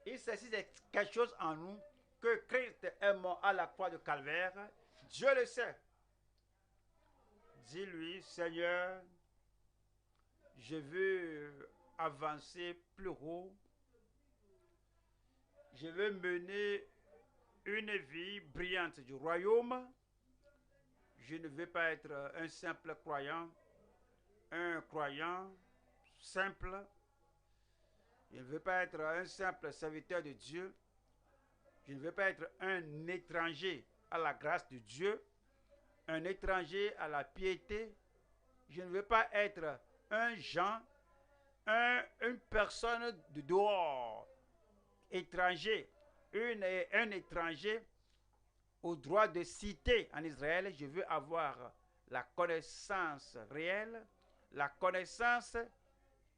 Il sait si c'est quelque chose en nous que Christ est mort à la croix de Calvaire. Dieu le sait. Dis-lui, Seigneur, je veux avancer plus haut. Je veux mener une vie brillante du royaume. Je ne veux pas être un simple croyant, un croyant simple. Je ne veux pas être un simple serviteur de Dieu. Je ne veux pas être un étranger à la grâce de Dieu, un étranger à la piété. Je ne veux pas être un Jean, une personne de dehors, étranger, un étranger au droit de cité en Israël. Je veux avoir la connaissance réelle, la connaissance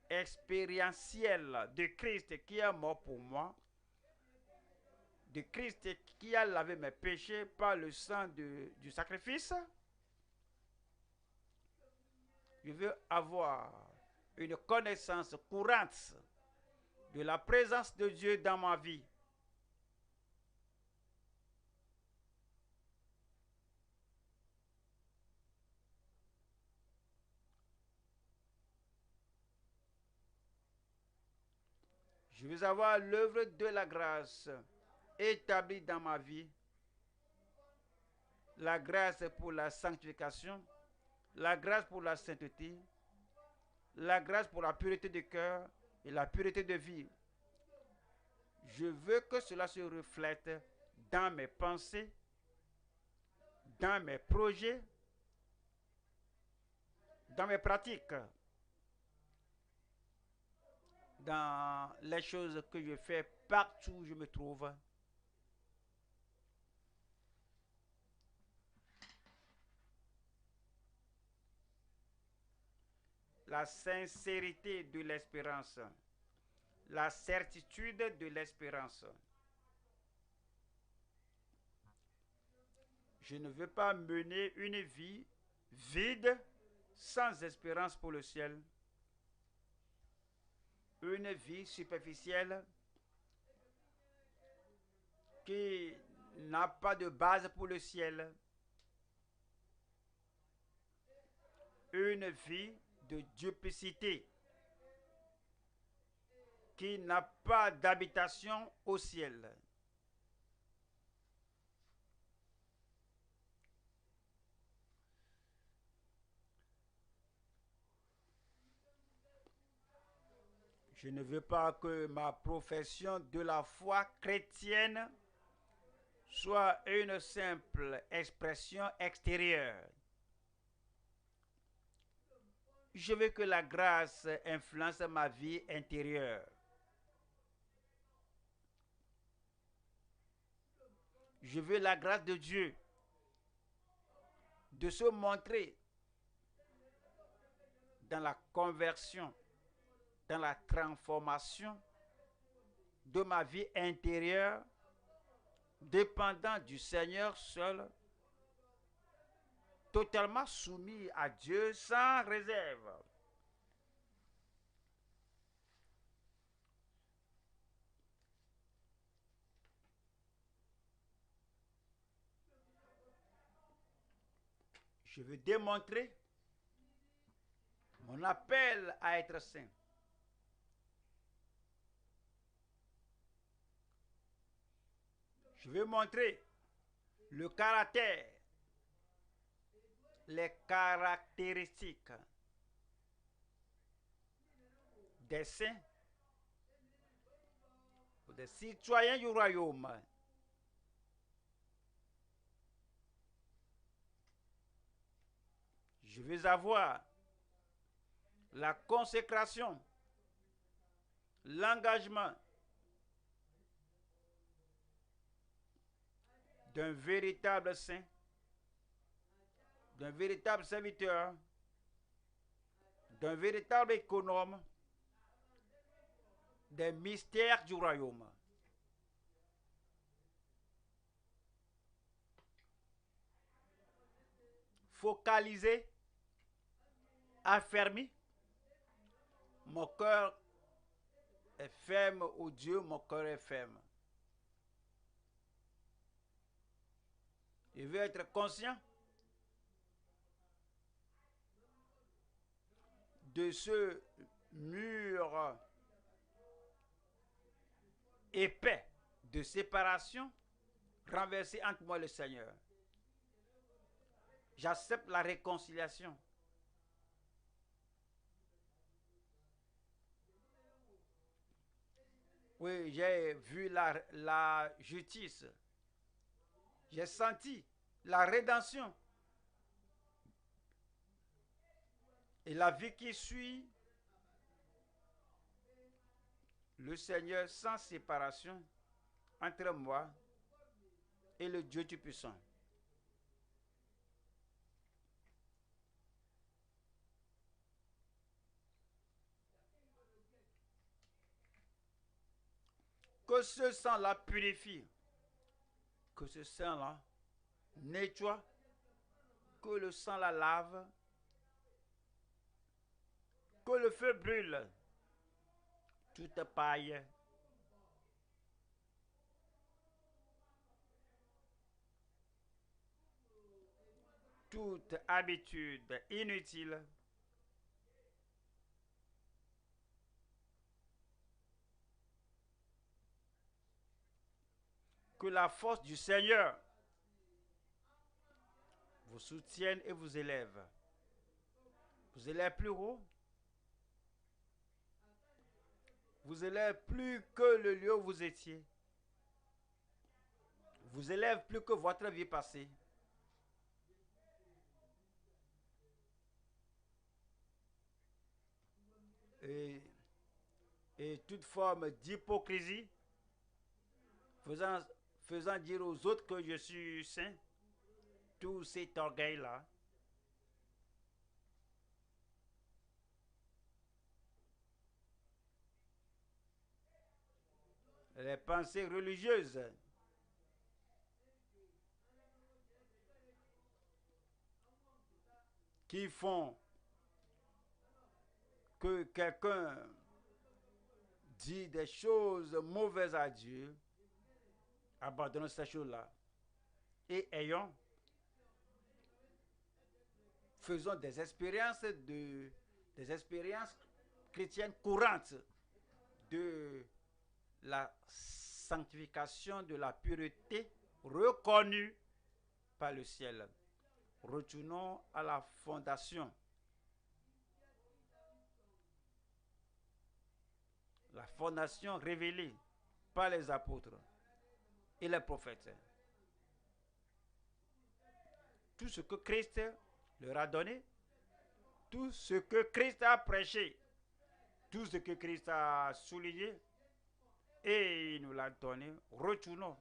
expérientielle de Christ qui est mort pour moi, de Christ qui a lavé mes péchés par le sang du sacrifice. Je veux avoir une connaissance courante de la présence de Dieu dans ma vie. Je veux avoir l'œuvre de la grâce établie dans ma vie. La grâce pour la sanctification, la grâce pour la sainteté, la grâce pour la pureté de cœur et la pureté de vie. Je veux que cela se reflète dans mes pensées, dans mes projets, dans mes pratiques, dans les choses que je fais partout où je me trouve. La sincérité de l'espérance, la certitude de l'espérance. Je ne veux pas mener une vie vide, sans espérance pour le ciel. Une vie superficielle qui n'a pas de base pour le ciel. Une vie de duplicité qui n'a pas d'habitation au ciel. Je ne veux pas que ma profession de la foi chrétienne soit une simple expression extérieure. Je veux que la grâce influence ma vie intérieure. Je veux la grâce de Dieu de se montrer dans la conversion, dans la transformation de ma vie intérieure, dépendant du Seigneur seul, totalement soumis à Dieu sans réserve. Je veux démontrer mon appel à être saint. Je veux montrer le caractère, les caractéristiques des saints, des citoyens du royaume. Je veux avoir la consécration, l'engagement d'un véritable saint, d'un véritable serviteur, d'un véritable économe des mystères du royaume. Focalisé, affermi, mon cœur est ferme, ô Dieu, mon cœur est ferme. Je veux être conscient de ce mur épais de séparation renversé entre moi et le Seigneur. J'accepte la réconciliation. Oui, j'ai vu la justice. J'ai senti la rédemption. Et la vie qui suit le Seigneur sans séparation entre moi et le Dieu Tout-Puissant. Que ce sang-là purifie, que ce sang-là nettoie, que le sang la lave, que le feu brûle toute paille, toute habitude inutile, que la force du Seigneur vous soutienne et vous élève. Vous élève plus haut, vous élève plus que le lieu où vous étiez, vous élève plus que votre vie passée. Et, et toute forme d'hypocrisie, faisant, faisant dire aux autres que je suis saint, tout cet orgueil-là, les pensées religieuses qui font que quelqu'un dit des choses mauvaises à Dieu, abandonnons ces choses-là et faisons des expériences chrétiennes courantes de la sanctification, de la pureté reconnue par le ciel. Retournons à la fondation. La fondation révélée par les apôtres et les prophètes. Tout ce que Christ leur a donné, tout ce que Christ a prêché, tout ce que Christ a souligné et il nous l'a donné. Retournons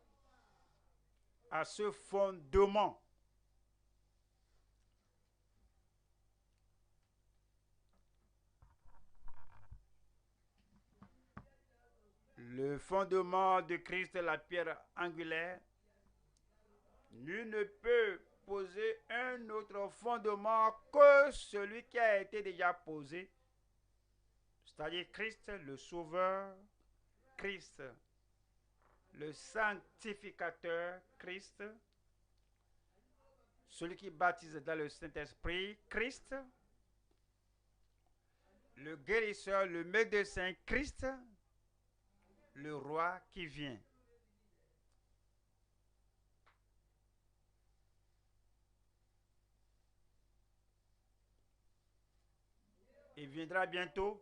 à ce fondement. Le fondement de Christ, la pierre angulaire, nul ne peut poser un autre fondement que celui qui a été déjà posé, c'est-à-dire Christ le Sauveur, Christ le Sanctificateur, Christ, celui qui baptise dans le Saint-Esprit, Christ, le guérisseur, le médecin, Christ, le roi qui vient. Il viendra bientôt.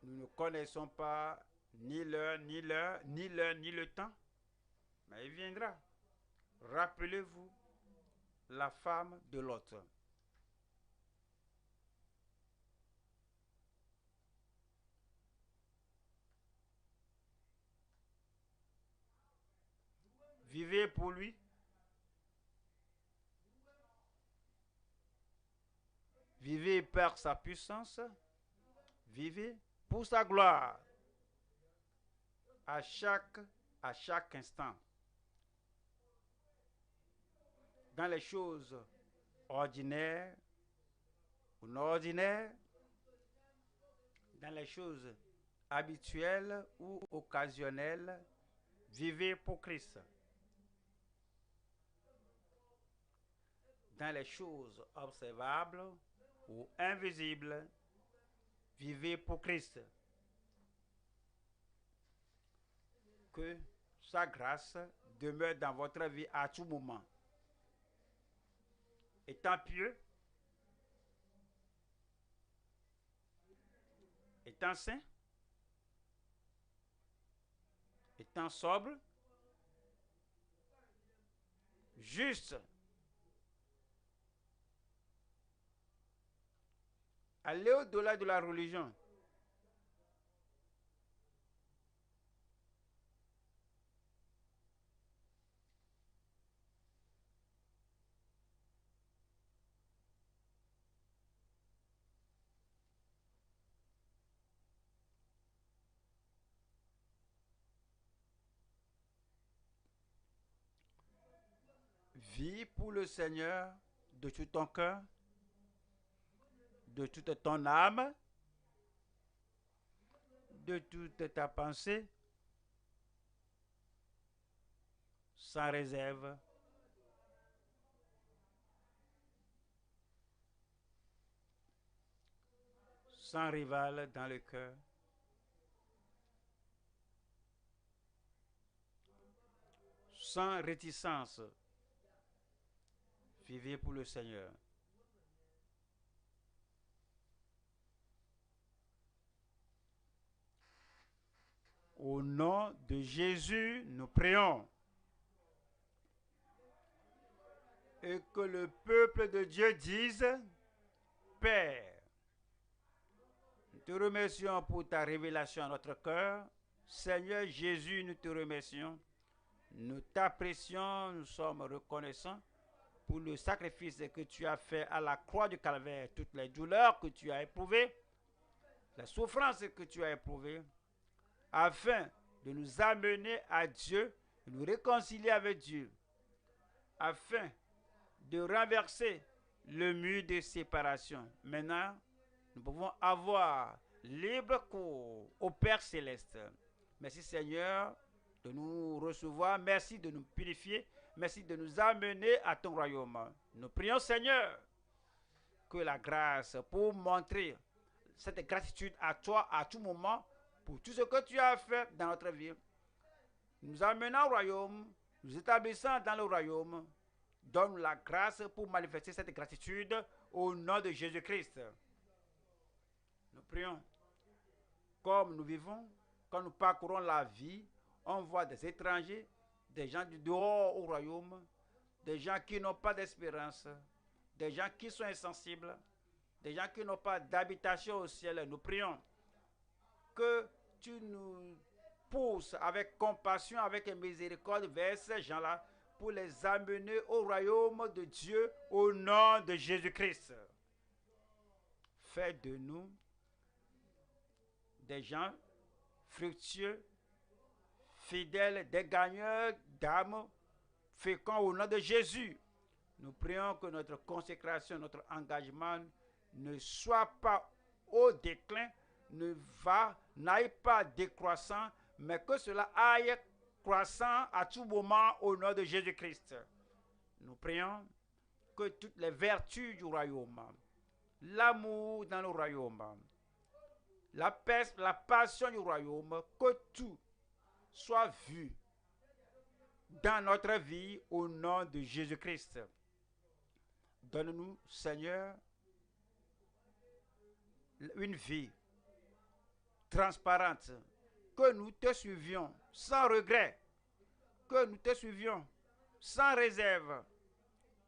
Nous ne connaissons pas ni l'heure, ni le temps, mais il viendra. Rappelez-vous la femme de Lot. Vivez pour lui. Vivez par sa puissance. Vivez pour sa gloire. À chaque instant. Dans les choses ordinaires ou non ordinaires, dans les choses habituelles ou occasionnelles, vivez pour Christ. Dans les choses observables ou invisibles, vivez pour Christ. Que sa grâce demeure dans votre vie à tout moment. Étant pieux, étant saint, étant sobre, juste, aller au-delà de la religion. Vis pour le Seigneur de tout ton cœur, de toute ton âme, de toute ta pensée, sans réserve. Sans rival dans le cœur. Sans réticence. Vivez pour le Seigneur. Au nom de Jésus, nous prions. Et que le peuple de Dieu dise, Père, nous te remercions pour ta révélation à notre cœur. Seigneur Jésus, nous te remercions. Nous t'apprécions, nous sommes reconnaissants pour le sacrifice que tu as fait à la croix du Calvaire, toutes les douleurs que tu as éprouvées, la souffrance que tu as éprouvée, afin de nous amener à Dieu, de nous réconcilier avec Dieu, afin de renverser le mur de séparation. Maintenant, nous pouvons avoir libre cours au Père Céleste. Merci Seigneur de nous recevoir, merci de nous purifier, merci de nous amener à ton royaume. Nous prions Seigneur que la grâce pour montrer cette gratitude à toi à tout moment pour tout ce que tu as fait dans notre vie. Nous amenons au royaume, nous établissons dans le royaume. Donne la grâce pour manifester cette gratitude au nom de Jésus-Christ. Nous prions. Comme nous vivons, quand nous parcourons la vie, on voit des étrangers, des gens du dehors au royaume, des gens qui n'ont pas d'espérance, des gens qui sont insensibles, des gens qui n'ont pas d'habitation au ciel. Nous prions que tu nous pousses avec compassion, avec miséricorde vers ces gens-là, pour les amener au royaume de Dieu au nom de Jésus-Christ. Fais de nous des gens fructueux, fidèles, des gagneurs d'âmes, féconds au nom de Jésus. Nous prions que notre consécration, notre engagement ne soit pas au déclin, n'aille pas décroissant, mais que cela aille croissant à tout moment au nom de Jésus-Christ. Nous prions que toutes les vertus du royaume, l'amour dans le royaume, la passion du royaume, que tout soit vu dans notre vie au nom de Jésus-Christ. Donne-nous, Seigneur, une vie transparente, que nous te suivions sans regret, que nous te suivions sans réserve,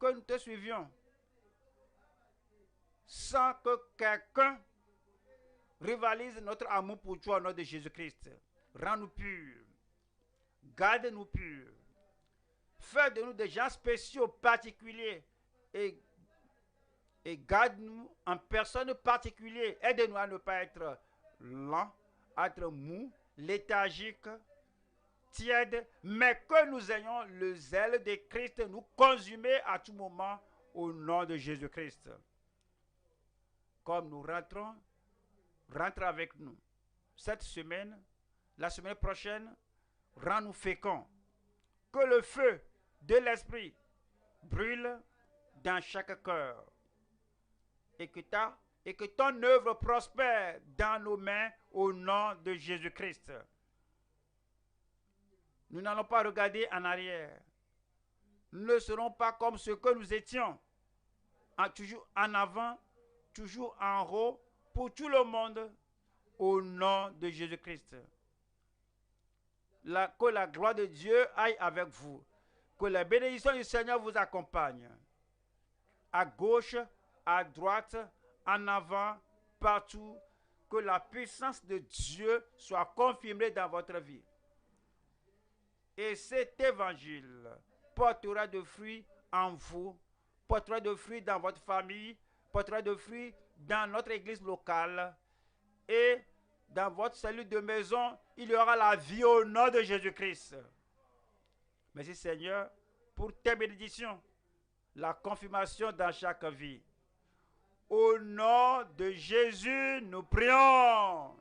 que nous te suivions sans que quelqu'un rivalise notre amour pour toi au nom de Jésus-Christ. Rends-nous purs, garde-nous purs, fais de nous des gens spéciaux, particuliers, et garde-nous en personne particulière. Aide-nous à ne pas être lents, à être mous, léthargiques, tièdes, mais que nous ayons le zèle de Christ nous consumer à tout moment au nom de Jésus-Christ. Comme nous rentrons, rentre avec nous. Cette semaine, la semaine prochaine, rends-nous féconds. Que le feu de l'Esprit brûle dans chaque cœur. Et que ton œuvre prospère dans nos mains au nom de Jésus-Christ. Nous n'allons pas regarder en arrière. Nous ne serons pas comme ce que nous étions. Toujours en avant, toujours en haut, pour tout le monde. Au nom de Jésus-Christ. Que la gloire de Dieu aille avec vous. Que la bénédiction du Seigneur vous accompagne. À gauche, à droite, en avant, partout. Que la puissance de Dieu soit confirmée dans votre vie. Et cet évangile portera de fruits en vous, portera de fruits dans votre famille, portera de fruits dans notre église locale. Et dans votre cellule de maison, il y aura la vie au nom de Jésus-Christ. Merci Seigneur pour tes bénédictions, la confirmation dans chaque vie. Au nom de Jésus, nous prions.